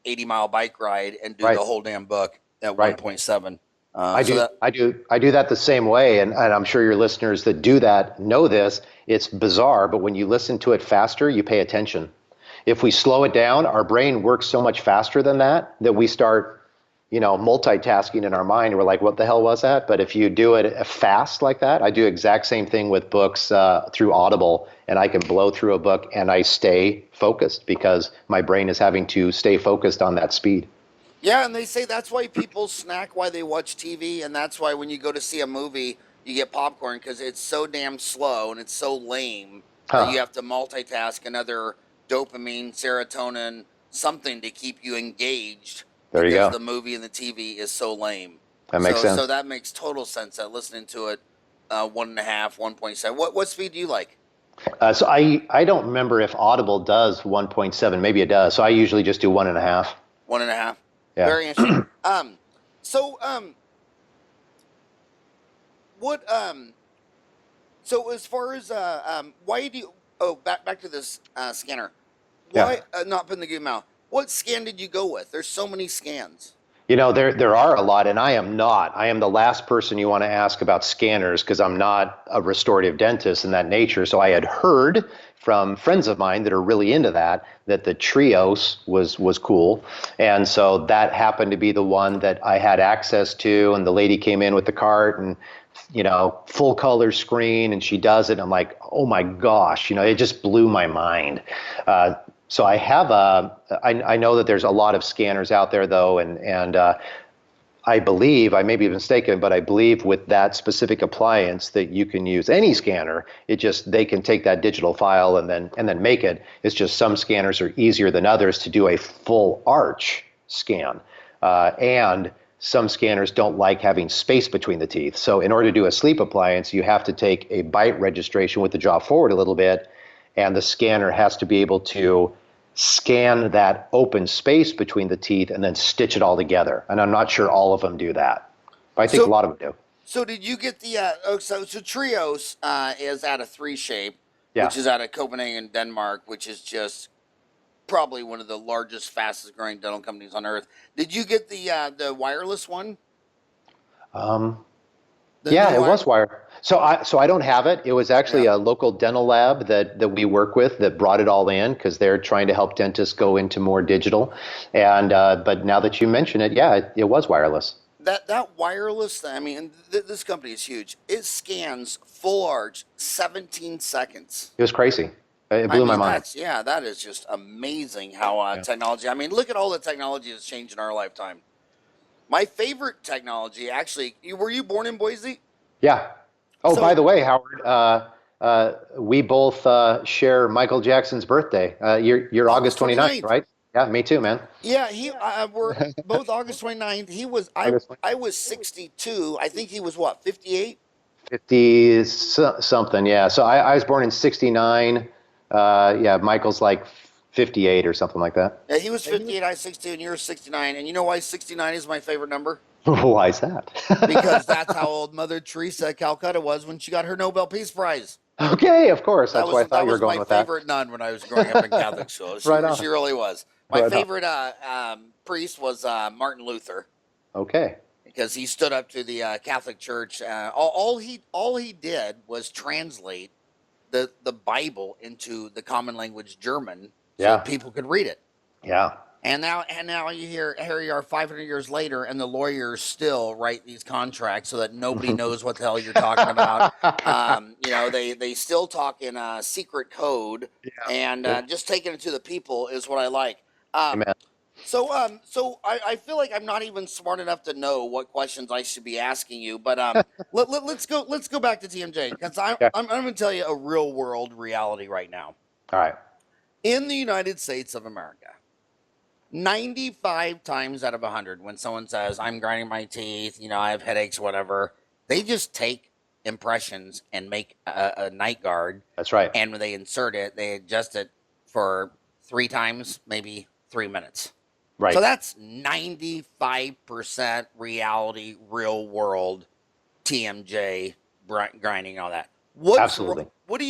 80-mile bike ride and do the whole damn book at 1.7. I do that the same way, and I'm sure your listeners that do that know this. It's bizarre, but when you listen to it faster, you pay attention. If we slow it down, our brain works so much faster than that we start, multitasking in our mind. We're like, what the hell was that? But if you do it fast like that, I do the exact same thing with books through Audible, and I can blow through a book and I stay focused because my brain is having to stay focused on that speed. Yeah, and they say that's why people snack while they watch TV, and that's why when you go to see a movie, you get popcorn, because it's so damn slow and it's so lame that you have to multitask another dopamine, serotonin, something to keep you engaged There you because go. the movie and the TV is so lame. That makes sense. So that makes total sense. That listening to it, 1.5, 1.7. What speed do you like? So I don't remember if Audible does 1.7. Maybe it does. So I usually just do 1.5. 1.5. Yeah. Very interesting. So what so as far as why do you back to this scanner? Why not putting the good mouth? What scan did you go with? There's so many scans. There are a lot, and I am not. I am the last person you want to ask about scanners because I'm not a restorative dentist in that nature. So I had heard from friends of mine that are really into that the Trios was cool. And so that happened to be the one that I had access to, and the lady came in with the cart and full color screen, and she does it. And I'm like, oh my gosh, it just blew my mind. So I have I know that there's a lot of scanners out there though, and I believe, I may be mistaken, but I believe with that specific appliance that you can use any scanner. They can take that digital file and then make it. It's just some scanners are easier than others to do a full arch scan, and some scanners don't like having space between the teeth. So in order to do a sleep appliance, you have to take a bite registration with the jaw forward a little bit, and the scanner has to be able to scan that open space between the teeth and then stitch it all together. And I'm not sure all of them do that, but I think a lot of them do. So did you get the so Trios is at a 3 shape, Yeah. which is out of Copenhagen, Denmark, which is just probably one of the largest, fastest growing dental companies on earth. Did you get the wireless one? Yeah, it was wired. So I don't have it. It was actually a local dental lab that we work with that brought it all in because they're trying to help dentists go into more digital. And but now that you mention it, yeah, it was wireless. That wireless thing, I mean, this company is huge. It scans full arch 17 seconds. It was crazy. It blew my mind. That is just amazing how technology. I mean, look at all the technology that's changed in our lifetime. My favorite technology, actually, were you born in Boise? Yeah. Oh, by the way, Howard, we both share Michael Jackson's birthday. You're August 29th, right? Yeah, me too, man. Yeah, we're both August 29th. I was 62. I think he was what, 58? 50 something, yeah. So I was born in 69. Yeah, Michael's like 58 or something like that. Yeah, he was 58, I was 62, and you were 69. And you know why 69 is my favorite number? Why is that? Because that's how old Mother Teresa of Calcutta was when she got her Nobel Peace Prize. Okay, of course. That's why I thought you were going with that. That was my favorite nun when I was growing up in Catholic school. She really was. My favorite priest was Martin Luther. Okay. Because he stood up to the Catholic Church. All he did was translate the Bible into the common language German, so people could read it. Yeah. And now here you are 500 years later, and the lawyers still write these contracts so that nobody knows what the hell you're talking about. They still talk in a secret code, and just taking it to the people is what I like. Amen. So I feel like I'm not even smart enough to know what questions I should be asking you, but let's go back to TMJ, because I'm going to tell you a real world reality right now. All right. In the United States of America, 95 times out of 100, when someone says, I'm grinding my teeth, I have headaches, whatever, they just take impressions and make a night guard. That's right. And when they insert it, they adjust it for 3 times, maybe 3 minutes. Right. So that's 95% reality, real world, TMJ, grinding, all that. Absolutely. What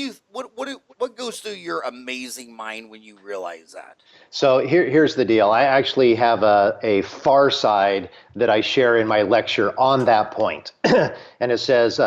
goes through your amazing mind when you realize that? So here's the deal. I actually have a far side that I share in my lecture on that point. And it says,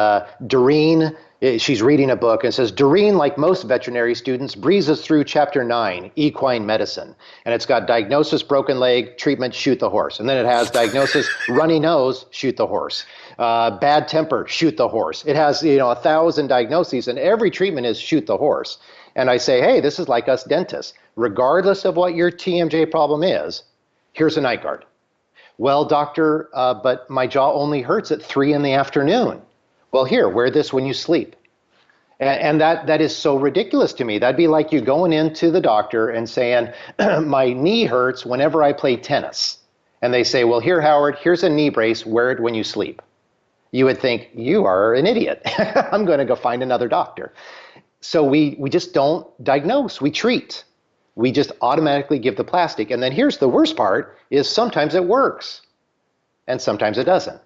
Doreen, she's reading a book, and it says, Doreen, like most veterinary students, breezes through chapter 9, equine medicine. And it's got diagnosis, broken leg, treatment, shoot the horse. And then it has diagnosis, runny nose, shoot the horse. Bad temper, shoot the horse. It has 1,000 diagnoses, and every treatment is shoot the horse. And I say, hey, this is like us dentists. Regardless of what your TMJ problem is, here's a night guard. Well, doctor, but my jaw only hurts at 3 in the afternoon. Well, here, wear this when you sleep. And that is so ridiculous to me. That'd be like you going into the doctor and saying, my knee hurts whenever I play tennis. And they say, well, here, Howard, here's a knee brace, wear it when you sleep. You would think, you are an idiot. I'm going to go find another doctor. So we just don't diagnose, we treat. We just automatically give the plastic. And then here's the worst part is sometimes it works and sometimes it doesn't.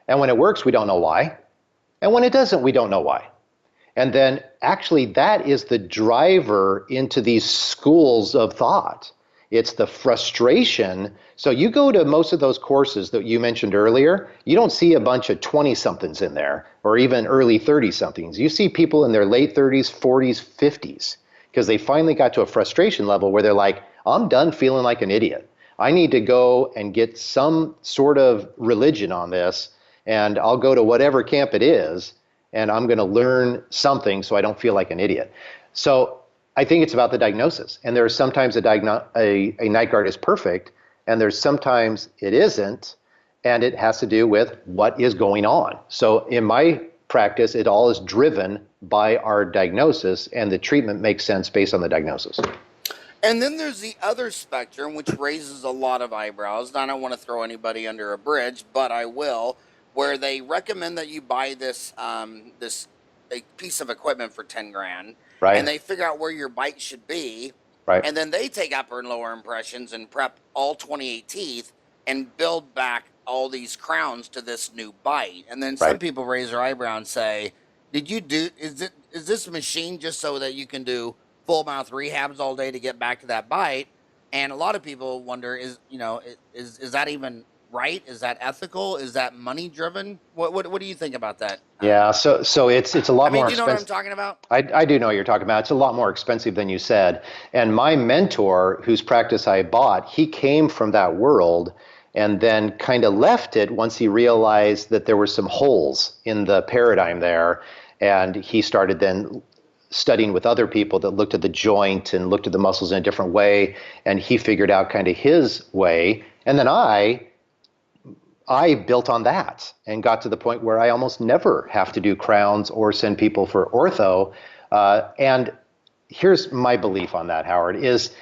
And when it works, we don't know why. And when it doesn't, we don't know why. And then actually that is the driver into these schools of thought. It's the frustration. So you go to most of those courses that you mentioned earlier, you don't see a bunch of 20-somethings in there or even early 30-somethings. You see people in their late 30s, 40s, 50s because they finally got to a frustration level where they're like, I'm done feeling like an idiot. I need to go and get some sort of religion on this, and I'll go to whatever camp it is, and I'm going to learn something so I don't feel like an idiot. So I think it's about the diagnosis. And there's sometimes a night guard is perfect, and there's sometimes it isn't, and it has to do with what is going on. So in my practice, it all is driven by our diagnosis, and the treatment makes sense based on the diagnosis. And then there's the other spectrum, which raises a lot of eyebrows. And I don't want to throw anybody under a bridge, but I will, where they recommend that you buy this a piece of equipment for 10 grand. Right. And they figure out where your bite should be. Right. And then they take upper and lower impressions and prep all 28 teeth and build back all these crowns to this new bite. And then some people raise their eyebrow and say, is this machine just so that you can do full mouth rehabs all day to get back to that bite? And a lot of people wonder, is that even right? Is that ethical? Is that money driven? What do you think about that? Yeah, so it's a lot more expensive. Do you know what I'm talking about? I do know what you're talking about. It's a lot more expensive than you said. And my mentor, whose practice I bought, he came from that world and then kind of left it once he realized that there were some holes in the paradigm there. And he started then studying with other people that looked at the joint and looked at the muscles in a different way. And he figured out kind of his way. And then I built on that and got to the point where I almost never have to do crowns or send people for ortho. And here's my belief on that, Howard, is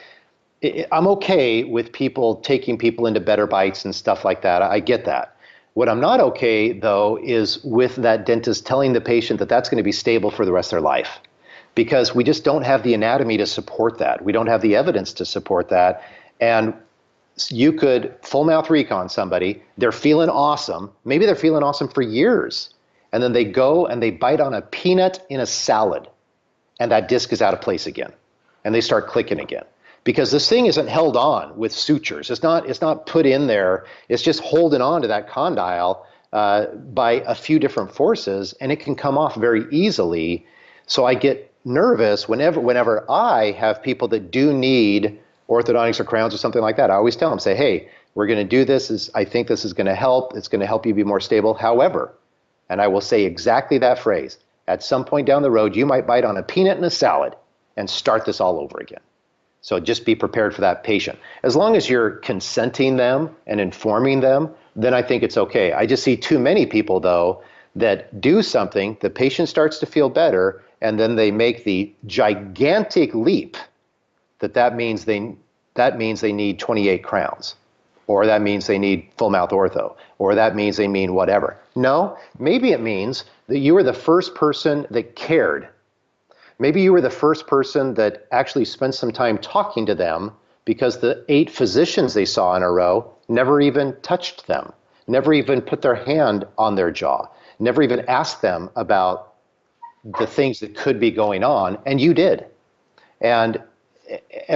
I'm okay with people taking people into better bites and stuff like that. I get that. What I'm not okay, though, is with that dentist telling the patient that that's going to be stable for the rest of their life, because we just don't have the anatomy to support that. We don't have the evidence to support that. And you could full mouth recon somebody, they're feeling awesome. Maybe they're feeling awesome for years. And then they go and they bite on a peanut in a salad, and that disc is out of place again. And they start clicking again. Because this thing isn't held on with sutures. It's not put in there. It's just holding on to that condyle by a few different forces, and it can come off very easily. So I get nervous whenever I have people that do need orthodontics or crowns or something like that. I always tell them, say, hey, we're going to do this. I think this is going to help. It's going to help you be more stable. However, and I will say exactly that phrase, at some point down the road, you might bite on a peanut in a salad and start this all over again. So just be prepared for that patient. As long as you're consenting them and informing them, then I think it's okay. I just see too many people, though, that do something, the patient starts to feel better, and then they make the gigantic leap that means they need 28 crowns, or that means they need full mouth ortho, or that means they mean whatever. No, maybe it means that you were the first person that cared. Maybe you were the first person that actually spent some time talking to them, because the 8 physicians they saw in a row never even touched them, never even put their hand on their jaw, never even asked them about the things that could be going on, and you did. And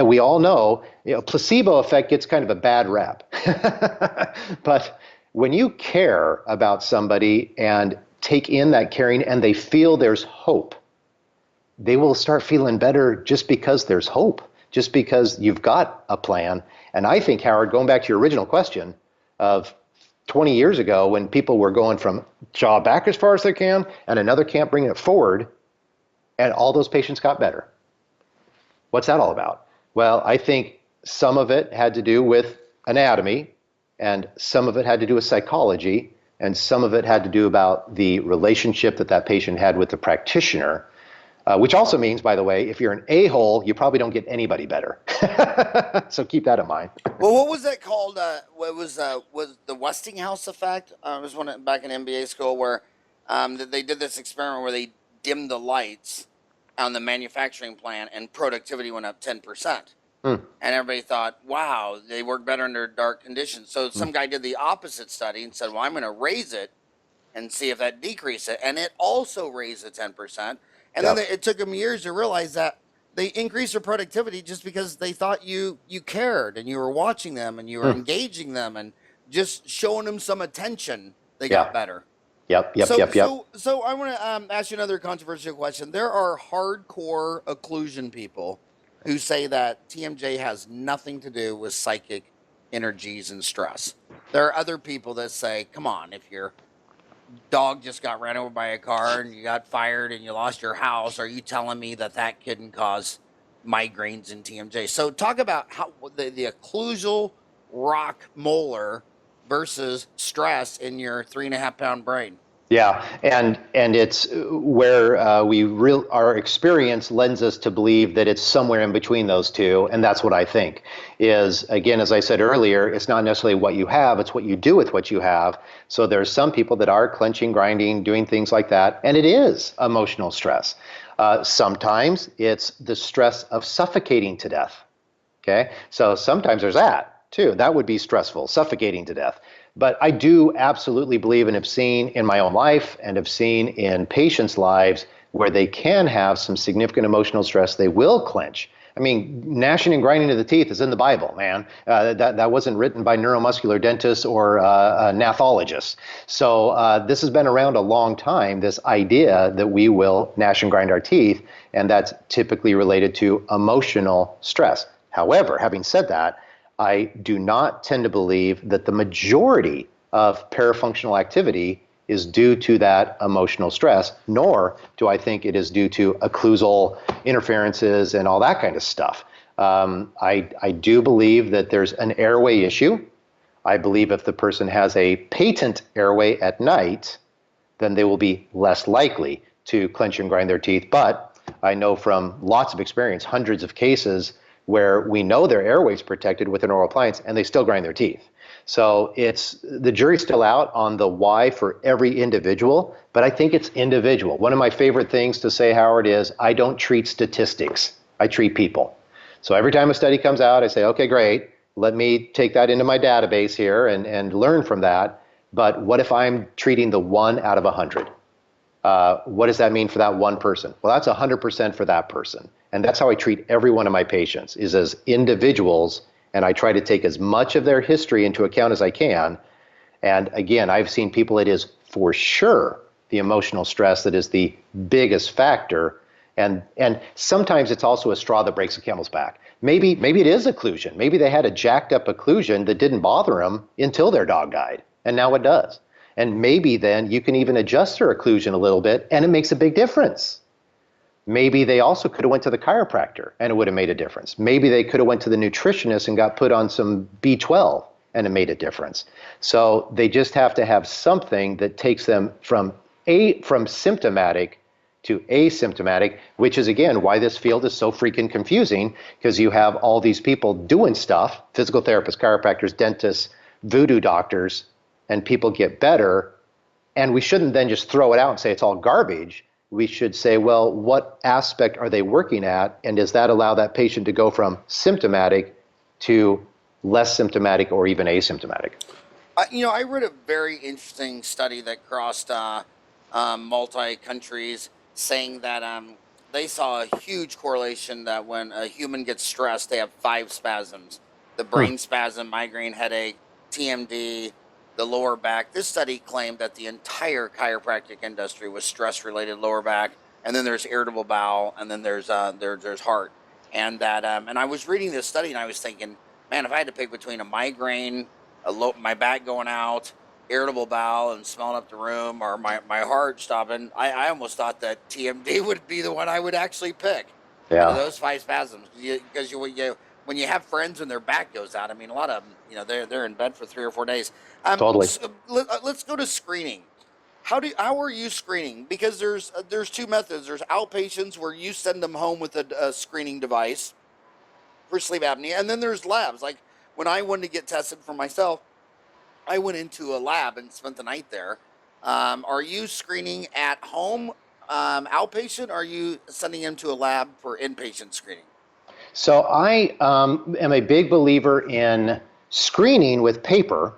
we all know, placebo effect gets kind of a bad rap. But when you care about somebody and take in that caring and they feel there's hope, they will start feeling better just because there's hope, just because you've got a plan. And I think, Howard, going back to your original question of 20 years ago, when people were going from jaw back as far as they can and another camp bringing it forward, and all those patients got better. What's that all about? Well, I think some of it had to do with anatomy, and some of it had to do with psychology, and some of it had to do about the relationship that patient had with the practitioner. which also means, by the way, if you're an a-hole, you probably don't get anybody better. So keep that in mind. Well, what was that called? What was the Westinghouse effect? It was back in MBA school where they did this experiment where they dimmed the lights on the manufacturing plant and productivity went up 10%. Hmm. And everybody thought, wow, they work better under dark conditions. So some guy did the opposite study and said, well, I'm going to raise it and see if that decreases it. And it also raised it 10%. And Yep. then it took them years to realize that they increased their productivity just because they thought you cared and you were watching them and you were engaging them and just showing them some attention. They got better. Yep. So I want to ask you another controversial question. There are hardcore occlusion people who say that TMJ has nothing to do with psychic energies and stress. There are other people that say, come on, if your dog just got ran over by a car and you got fired and you lost your house, are you telling me that that couldn't cause migraines and TMJ? So talk about how the occlusal rock molar versus stress in your 3.5 pound brain. Yeah, and it's where our experience lends us to believe that it's somewhere in between those two, and that's what I think is, again, as I said earlier, it's not necessarily what you have, it's what you do with what you have. So there's some people that are clenching, grinding, doing things like that, and it is emotional stress. Sometimes it's the stress of suffocating to death. Okay, so sometimes there's that too. That would be stressful, suffocating to death. But I do absolutely believe and have seen in my own life and have seen in patients' lives where they can have some significant emotional stress. They will clench. I mean, gnashing and grinding of the teeth is in the Bible, man. That wasn't written by neuromuscular dentists or gnathologists. So this has been around a long time, this idea that we will gnash and grind our teeth, and that's typically related to emotional stress. However, having said that, I do not tend to believe that the majority of parafunctional activity is due to that emotional stress, nor do I think it is due to occlusal interferences and all that kind of stuff. I do believe that there's an airway issue. I believe if the person has a patent airway at night, then they will be less likely to clench and grind their teeth. But I know from lots of experience, hundreds of cases, where we know their airway's protected with an oral appliance and they still grind their teeth. So the jury's still out on the why for every individual, but I think it's individual. One of my favorite things to say, Howard, is I don't treat statistics, I treat people. So every time a study comes out, I say, okay, great, let me take that into my database here and learn from that. But what if I'm treating the 1 out of 100? What does that mean for that one person? Well, that's 100% for that person. And that's how I treat every one of my patients, is as individuals, and I try to take as much of their history into account as I can. And again, I've seen people, it is for sure the emotional stress that is the biggest factor. And sometimes it's also a straw that breaks the camel's back. Maybe it is occlusion. Maybe they had a jacked up occlusion that didn't bother them until their dog died, and now it does. And maybe then you can even adjust their occlusion a little bit, and it makes a big difference. Maybe they also could have went to the chiropractor and it would have made a difference. Maybe they could have went to the nutritionist and got put on some B12 and it made a difference. So they just have to have something that takes them from symptomatic to asymptomatic, which is again why this field is so freaking confusing, because you have all these people doing stuff, physical therapists, chiropractors, dentists, voodoo doctors, and people get better. And we shouldn't then just throw it out and say it's all garbage. We should say, well, what aspect are they working at? And does that allow that patient to go from symptomatic to less symptomatic or even asymptomatic? I read a very interesting study that crossed multi-countries saying that they saw a huge correlation that when a human gets stressed, they have 5 spasms. The brain spasm, migraine, headache, TMD, the lower back. This study claimed that the entire chiropractic industry was stress-related lower back, and then there's irritable bowel, and then there's heart, and that and I was reading this study and I was thinking, man, if I had to pick between a migraine, my back going out, irritable bowel, and smelling up the room, or my heart stopping, I almost thought that TMD would be the one I would actually pick. Yeah. Out of those 5 spasms, because when you have friends and their back goes out, I mean, a lot of them, they're in bed for 3 or 4 days. Totally. So let's go to screening. How are you screening? Because there's two methods. There's outpatients where you send them home with a screening device for sleep apnea, and then there's labs. Like when I wanted to get tested for myself, I went into a lab and spent the night there. Are you screening at home, outpatient? Or are you sending them to a lab for inpatient screening? So I am a big believer in screening with paper.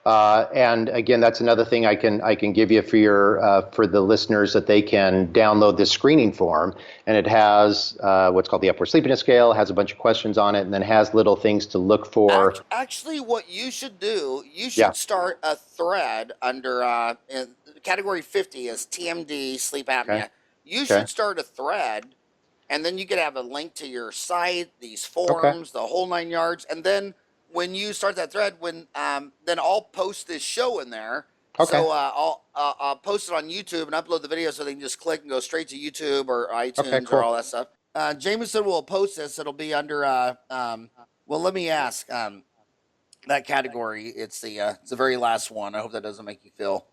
And again, that's another thing I can give you for the listeners, that they can download this screening form, and it has what's called the Upward Sleepiness Scale, has a bunch of questions on it, and then has little things to look for. Actually, what you should do, you Yeah. should start a thread under in category 50 is TMD sleep Okay. apnea. You Okay. should start a thread, and then you could have a link to your site, these Okay. forums, the whole 9 yards. And then when you start that thread, then I'll post this show in there. Okay. So I'll post it on YouTube and upload the video so they can just click and go straight to YouTube or Okay. iTunes or Cool. all that stuff. Jameson will post this. It'll be under well, let me ask. That category, it's the very last one. I hope that doesn't make you feel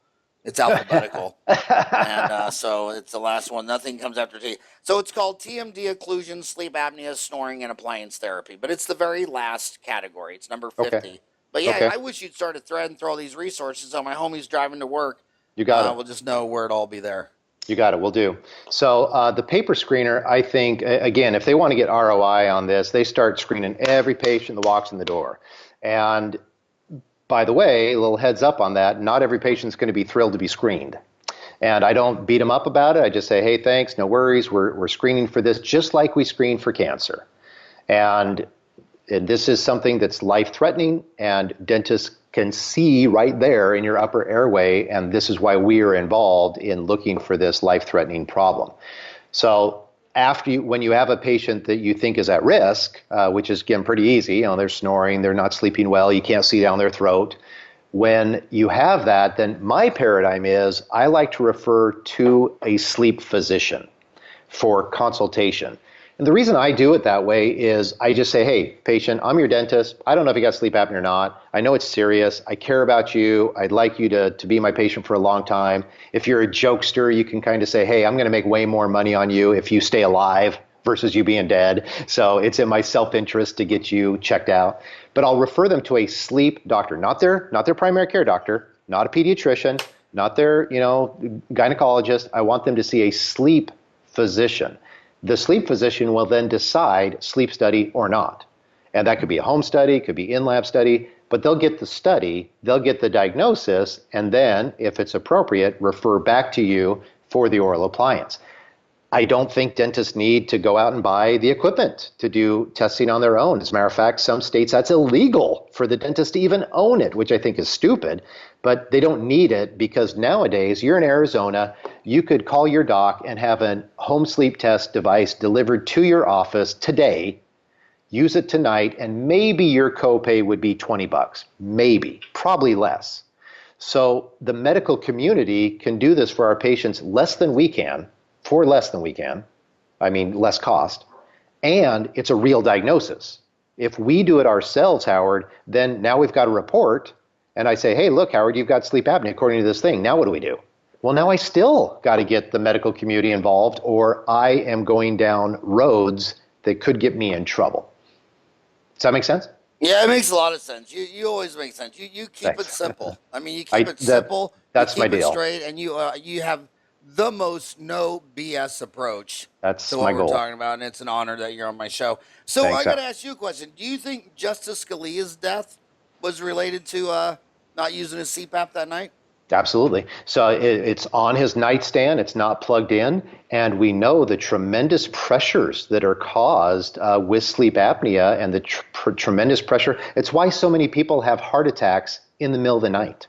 it's alphabetical. And so it's the last one. Nothing comes after T. So it's called TMD occlusion, sleep apnea, snoring, and appliance therapy. But it's the very last category. It's number 50. Okay. But yeah, Okay. I wish you'd start a thread and throw all these resources so my homies driving to work You got it. will just know where it'll all be there. You got it. We'll do. So the paper screener, I think, again, if they want to get ROI on this, they start screening every patient that walks in the door. And by the way, a little heads up on that, not every patient's going to be thrilled to be screened. And I don't beat them up about it. I just say, hey, thanks, no worries. We're screening for this just like we screen for cancer. And this is something that's life-threatening, and dentists can see right there in your upper airway, and this is why we are involved in looking for this life-threatening problem. So when you have a patient that you think is at risk, which is, again, pretty easy, they're snoring, they're not sleeping well, you can't see down their throat. When you have that, then my paradigm is I like to refer to a sleep physician for consultation. And the reason I do it that way is I just say, hey, patient, I'm your dentist. I don't know if you got sleep apnea or not. I know it's serious. I care about you. I'd like you to be my patient for a long time. If you're a jokester, you can kind of say, hey, I'm going to make way more money on you if you stay alive versus you being dead. So it's in my self-interest to get you checked out. But I'll refer them to a sleep doctor, not their primary care doctor, not a pediatrician, not their gynecologist. I want them to see a sleep physician. The sleep physician will then decide sleep study or not. And that could be a home study, could be in-lab study, but they'll get the study, they'll get the diagnosis, and then, if it's appropriate, refer back to you for the oral appliance. I don't think dentists need to go out and buy the equipment to do testing on their own. As a matter of fact, some states that's illegal for the dentist to even own it, which I think is stupid, but they don't need it because nowadays you're in Arizona, you could call your doc and have a home sleep test device delivered to your office today, use it tonight, and maybe your copay would be $20. Maybe, probably less. So the medical community can do this for our patients less than we can, less cost, and it's a real diagnosis. If we do it ourselves, Howard, then now we've got a report, and I say, hey, look, Howard, you've got sleep apnea according to this thing. Now what do we do? Well, now I still got to get the medical community involved, or I am going down roads that could get me in trouble. Does that make sense? Yeah, it makes a lot of sense. You always make sense. You keep Thanks. it simple. I mean, you keep it simple. That's you keep my deal. It straight, and you have the most no BS approach That's to what my we're goal. talking about, and it's an honor that you're on my show. So Thanks, I got to ask you a question. Do you think Justice Scalia's death was related to not using his CPAP that night? Absolutely. So it's on his nightstand. It's not plugged in. And we know the tremendous pressures that are caused with sleep apnea and the tremendous pressure. It's why so many people have heart attacks in the middle of the night.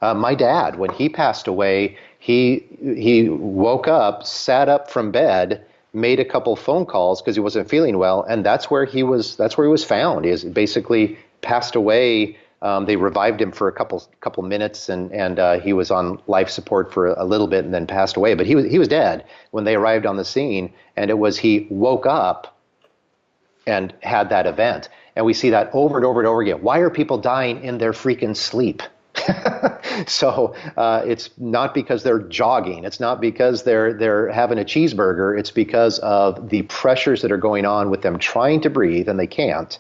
My dad, when he passed away, he woke up, sat up from bed, made a couple phone calls because he wasn't feeling well, and that's where he was found. He basically passed away. They revived him for a couple minutes, and he was on life support for a little bit, and then passed away. But he was dead when they arrived on the scene, and he woke up and had that event. And we see that over and over and over again. Why are people dying in their freaking sleep? So it's not because they're jogging. It's not because they're having a cheeseburger. It's because of the pressures that are going on with them trying to breathe and they can't.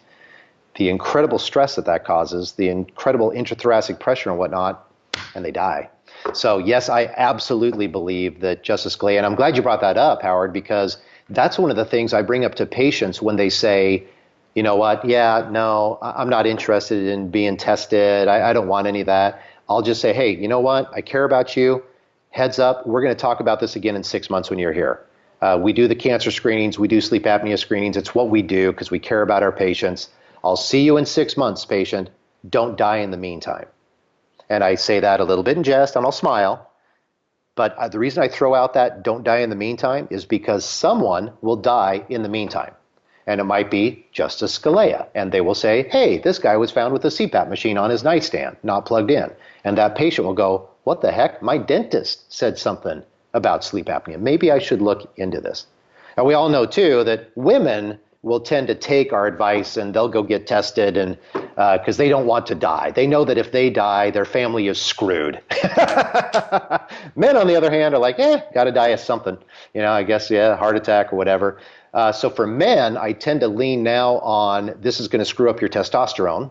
The incredible stress that causes, the incredible intrathoracic pressure and whatnot, and they die. So yes, I absolutely believe that Justice Scalia, and I'm glad you brought that up, Howard, because that's one of the things I bring up to patients when they say, you know what, yeah, no, I'm not interested in being tested. I don't want any of that. I'll just say, hey, you know what, I care about you. Heads up, we're going to talk about this again in 6 months when you're here. We do the cancer screenings. We do sleep apnea screenings. It's what we do because we care about our patients. I'll see you in 6 months, patient. Don't die in the meantime. And I say that a little bit in jest, and I'll smile. But the reason I throw out that don't die in the meantime is because someone will die in the meantime. And it might be Justice Scalia. And they will say, hey, this guy was found with a CPAP machine on his nightstand, not plugged in. And that patient will go, what the heck? My dentist said something about sleep apnea. Maybe I should look into this. And we all know, too, that women will tend to take our advice and they'll go get tested and because they don't want to die. They know that if they die, their family is screwed. Men, on the other hand, are like, got to die of something. You know, I guess, yeah, heart attack or whatever. So for men, I tend to lean now on this is going to screw up your testosterone.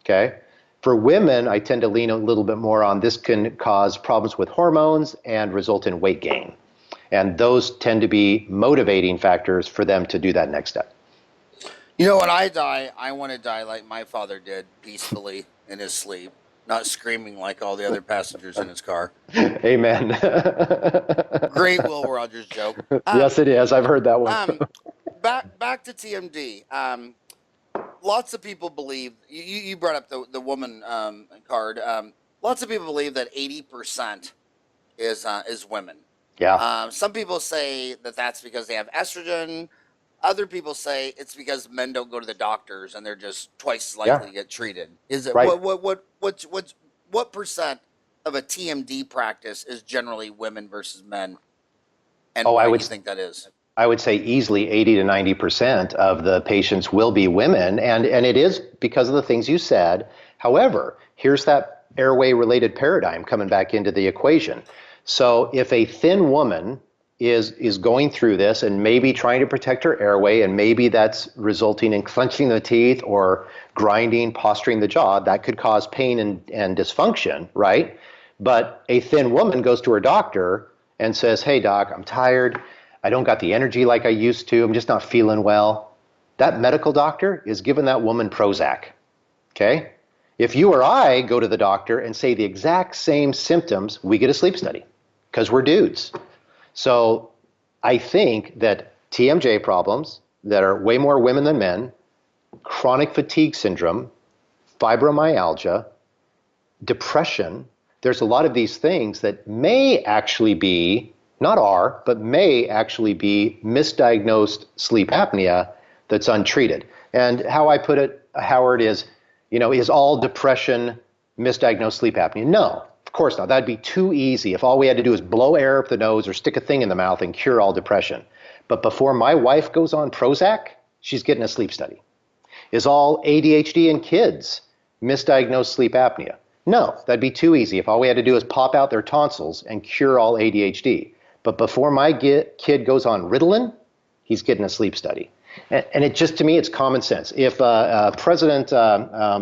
Okay. For women, I tend to lean a little bit more on this can cause problems with hormones and result in weight gain. And those tend to be motivating factors for them to do that next step. You know, when I die, I want to die like my father did, peacefully in his sleep, not screaming like all the other passengers in his car. Amen. Great Will Rogers joke. Yes, it is. I've heard that one. Back to TMD. Lots of people believe you brought up the woman card. Lots of people believe that 80% is women. Yeah. Some people say that that's because they have estrogen. Other people say it's because men don't go to the doctors and they're just twice as likely to get treated. Is it Right. what percent of a TMD practice is generally women versus men? And why do you think that is? I would say easily 80 to 90% of the patients will be women, and it is because of the things you said. However, here's that airway related paradigm coming back into the equation. So if a thin woman is going through this and maybe trying to protect her airway, and maybe that's resulting in clenching the teeth or grinding, posturing the jaw, that could cause pain and dysfunction, right? But a thin woman goes to her doctor and says, hey, doc, I'm tired. I don't got the energy like I used to. I'm just not feeling well. That medical doctor is giving that woman Prozac, okay? If you or I go to the doctor and say the exact same symptoms, we get a sleep study because we're dudes. So I think that TMJ problems that are way more women than men, chronic fatigue syndrome, fibromyalgia, depression, there's a lot of these things that may actually be, not are, but may actually be misdiagnosed sleep apnea that's untreated. And how I put it, Howard, is, is all depression misdiagnosed sleep apnea? No. Of course not. That'd be too easy if all we had to do is blow air up the nose or stick a thing in the mouth and cure all depression. But before my wife goes on Prozac, she's getting a sleep study. Is all ADHD in kids misdiagnosed sleep apnea? No, that'd be too easy if all we had to do is pop out their tonsils and cure all ADHD. But before my kid goes on Ritalin, he's getting a sleep study. And it just, to me, it's common sense. If President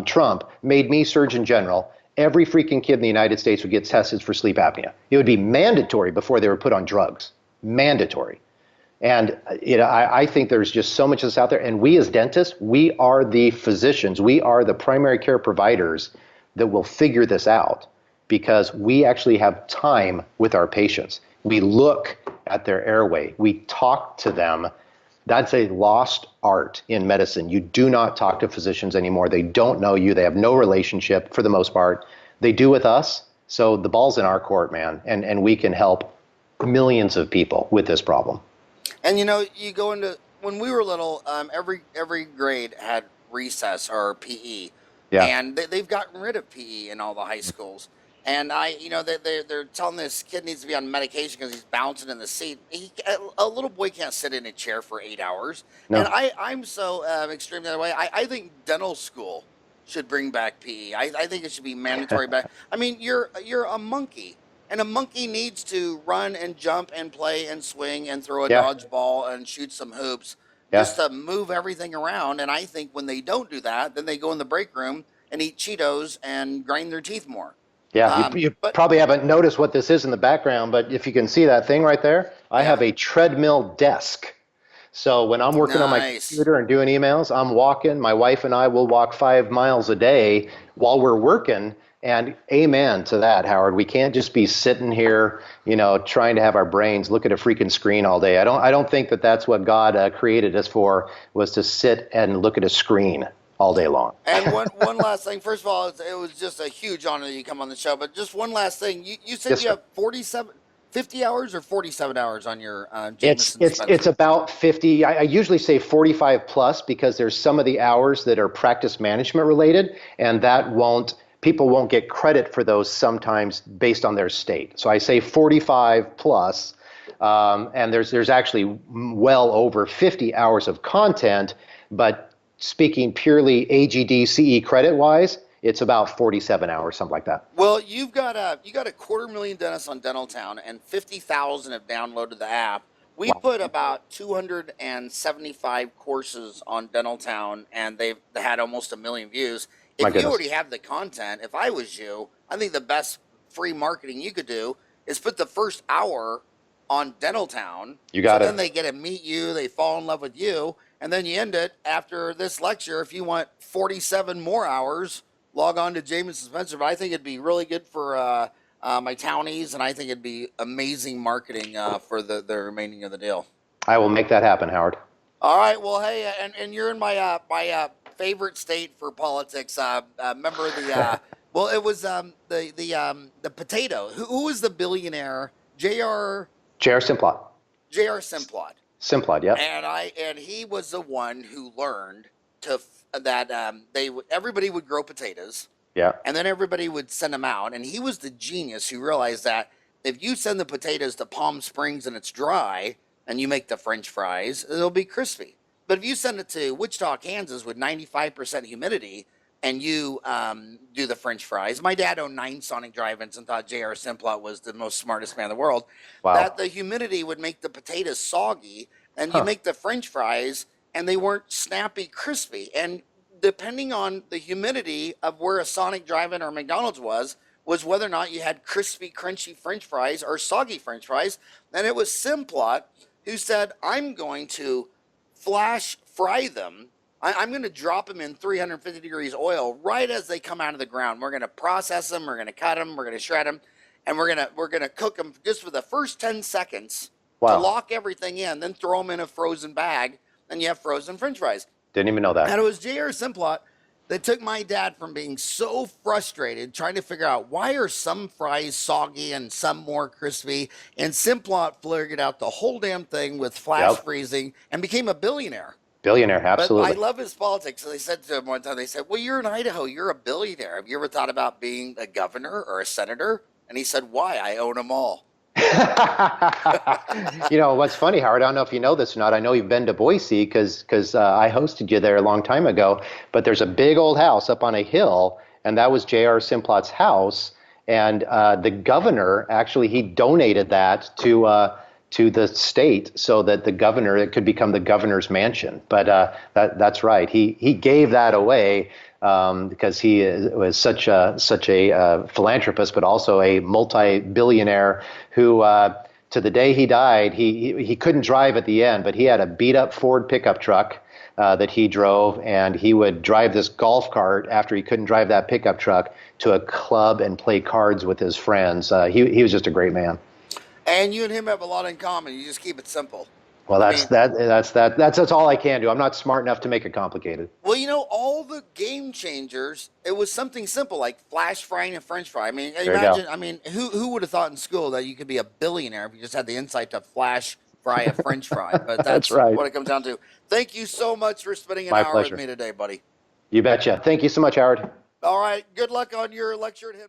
Trump made me Surgeon General, every freaking kid in the United States would get tested for sleep apnea. It would be mandatory before they were put on drugs. Mandatory. And I think there's just so much of this out there. And we as dentists, we are the physicians. We are the primary care providers that will figure this out because we actually have time with our patients. We look at their airway. We talk to them. That's a lost art in medicine. You do not talk to physicians anymore. They don't know you. They have no relationship for the most part. They do with us. So the ball's in our court, man. And we can help millions of people with this problem. And you go into, when we were little, every grade had recess or PE. Yeah. And they've gotten rid of PE in all the high schools. And they're telling this kid needs to be on medication because he's bouncing in the seat. A little boy can't sit in a chair for 8 hours. No. And I'm so extreme that way. I think dental school should bring back PE. I think it should be mandatory back. I mean, you're a monkey, and a monkey needs to run and jump and play and swing and throw a Yeah, dodgeball and shoot some hoops just yeah. to move everything around. And I think when they don't do that, then they go in the break room and eat Cheetos and grind their teeth more. Yeah, you But probably haven't noticed what this is in the background, but if you can see that thing right there, I yeah, have a treadmill desk. So when I'm working on my nice. computer and doing emails, I'm walking. My wife and I will walk 5 miles a day while we're working. And amen to that, Howard. We can't just be sitting here, trying to have our brains look at a freaking screen all day. I don't think that that's what God created us for, was to sit and look at a screen all day long. And one last thing. First of all, it was just a huge honor that you come on the show. But just one last thing. You said Yes, you sir. have 50 hours or 47 hours on your It's Jamison it's it's Spencer. about 50. I usually say 45 plus because there's some of the hours that are practice management related, and people won't get credit for those sometimes based on their state. So I say 45 plus, and there's actually well over 50 hours of content, but speaking purely AGD CE credit wise, it's about 47 hours, something like that. Well, you got a 250,000 dentists on Dentaltown, and 50,000 have downloaded the app. We Wow, put about 275 courses on Dentaltown, and they've had almost 1 million views. my If you goodness. already have the content, if I was you, I think the best free marketing you could do is put the first hour on Dentaltown. You So got then it. they get to meet you, they fall in love with you, and then you end it after this lecture. If you want 47 more hours, log on to Jamison Spencer. But I think it'd be really good for my townies, and I think it'd be amazing marketing for the remaining of the deal. I will make that happen, Howard. All right. Well, hey, and you're in my favorite state for politics. Member of the well, it was the potato. Who was the billionaire? J.R. J.R. Simplot. J.R. Simplot. Simplot, yep. And he was the one who learned that everybody would grow potatoes, Yeah. and then everybody would send them out. And he was the genius who realized that if you send the potatoes to Palm Springs and it's dry, and you make the French fries, it'll be crispy. But if you send it to Wichita, Kansas, with 95% humidity, and you do the French fries, my dad owned 9 Sonic drive-ins and thought J.R. Simplot was the most smartest man in the world. That Wow. the humidity would make the potatoes soggy, and you Huh. make the French fries, and they weren't snappy, crispy. And depending on the humidity of where a Sonic drive-in or McDonald's was whether or not you had crispy, crunchy French fries or soggy French fries. And it was Simplot who said, I'm going to flash fry them. I'm going to drop them in 350 degrees oil right as they come out of the ground. We're going to process them. We're going to cut them. We're going to shred them. And we're going to cook them just for the first 10 seconds to Wow. lock everything in, then throw them in a frozen bag, and you have frozen French fries. Didn't even know And that. it was J.R. Simplot that took my dad from being so frustrated trying to figure out why are some fries soggy and some more crispy. And Simplot figured out the whole damn thing with flash Yep. freezing and became a billionaire. Billionaire, But I absolutely. love his politics. So they said to him one time, they said, well, you're in Idaho. You're a billionaire. Have you ever thought about being a governor or a senator? And he said, why? I own them all. What's funny, Howard, I don't know if you know this or not. I know you've been to Boise because I hosted you there a long time ago. But there's a big old house up on a hill, and that was J.R. Simplot's house. And the governor, actually, he donated that to the state so that it could become the governor's mansion. But that's right. He gave that away because he was such a philanthropist, but also a multi-billionaire who, to the day he died, he couldn't drive at the end, but he had a beat-up Ford pickup truck that he drove, and he would drive this golf cart after he couldn't drive that pickup truck to a club and play cards with his friends. He was just a great man. And you and him have a lot in common. You just keep it simple. Well, I that's mean, that's all I can do. I'm not smart enough to make it complicated. well, all the game changers, it was something simple like flash frying a French fry. I mean, There you go. imagine, who would have thought in school that you could be a billionaire if you just had the insight to flash fry a French fry? But That's that's right. what it comes down to. Thank you so much for spending an My hour with pleasure. me today, buddy. You betcha. Thank you so much, Howard. All right. Good luck on your lecture at Hinman.